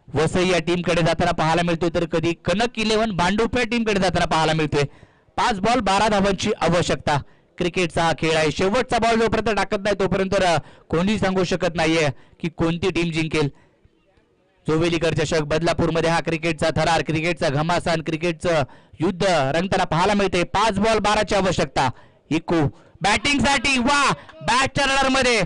वसई या टीमकडे जाताना पाहायला मिळतोय, तर कधी कनक 11 भांडुप या टीमकडे जाताना पाहायला मिळतोय. 5 बॉल 12 धावांची आवश्यकता. क्रिकेटचा हा खेळ आहे. शेवटचा बॉल जोपर्यंत टाकत नाही तोपर्यंत कोणी सांगू शकत नाहीये की कोणती टीम जिंकेल. जोवेलीकर चषक बदलापूरमध्ये हा क्रिकेटचा थरार, क्रिकेटचा घमासान, क्रिकेटचं युद्ध रंगताना पाहायला मिळते. 5 बॉल 12ची आवश्यकता. इको बॅटिंग साठी वा बॅटच्या रडार मध्ये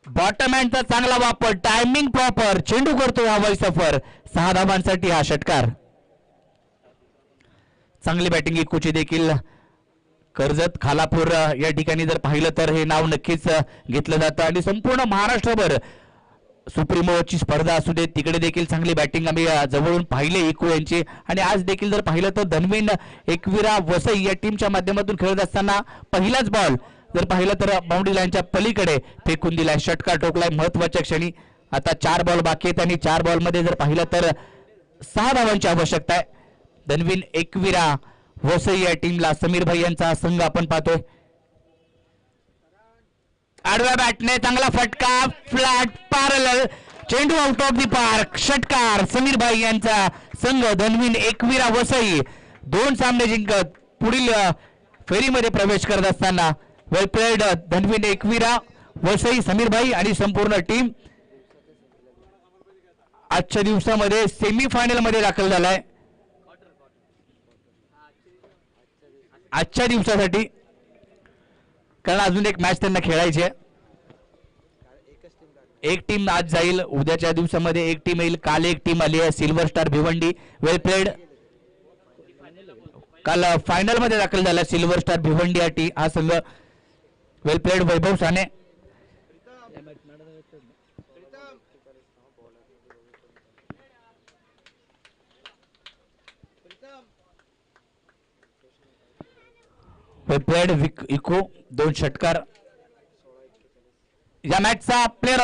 बॉटम हँडचा चांगला वापर टायमिंग प्रॉपर चेंडू करतो हवाई सफर 6 धावांसाठी हा षटकार चांगली बॅटिंग इकूची देखील कर्जत खालापूर या ठिकाणी जर पाहिलं तर हे नाव नक्कीच घेतलं जातं आणि संपूर्ण महाराष्ट्रभर सुप्रीमोची स्पर्धा असू दे तिकडे देखील चांगली बॅटिंग आम्ही जवळून पाहिले इकू यांची आणि आज देखील जर पाहिलं तर धनवीन एकविरा वसई या टीमच्या माध्यमातून खेळत असताना पहिलाच बॉल जर पाहिलं तर बाउंड्री लाईनच्या पलीकडे फेकून दिलाय षटकार ठोकलाय महत्वाच्या क्षणी आता 4 बॉल बाकी आहेत आणि 4 बॉल मध्ये जर पाहिलं तर 6 धावांची आवश्यकता आहे धनवीन एकविरा वसई या टीमला समीर भाई यांचा संघ आपण पाहतोय आडव्या बॅटने चांगला फटका फ्लॅट पॅरलल चेंडू आउट ऑफ दी पार्क षटकार समीर भाई यांचा संघ धनवीन एकविरा वसई 2 सामने जिंकत पुढील फेरीमध्ये प्रवेश करत असताना वेल प्लेड धनवीन एकविरा वसई समीर भाई आणि संपूर्ण टीम आजच्या दिवसामध्ये सेमीफायनल मध्ये दाखल झालाय आजच्या दिवसासाठी कारण अजून एक मॅच त्यांना खेळायची आहे एक टीम आज जाईल उद्याच्या दिवसामध्ये एक टीम येईल काल एक टीम आली आहे सिल्वर स्टार भिवंडी वेल प्लेड काल फायनल मध्ये दाखल झाला सिल्वर स्टार भिवंडी हा संघ वेल प्लेड वैभव साने वेल प्लेड इको 2 षटकार या मॅचचा प्लेअर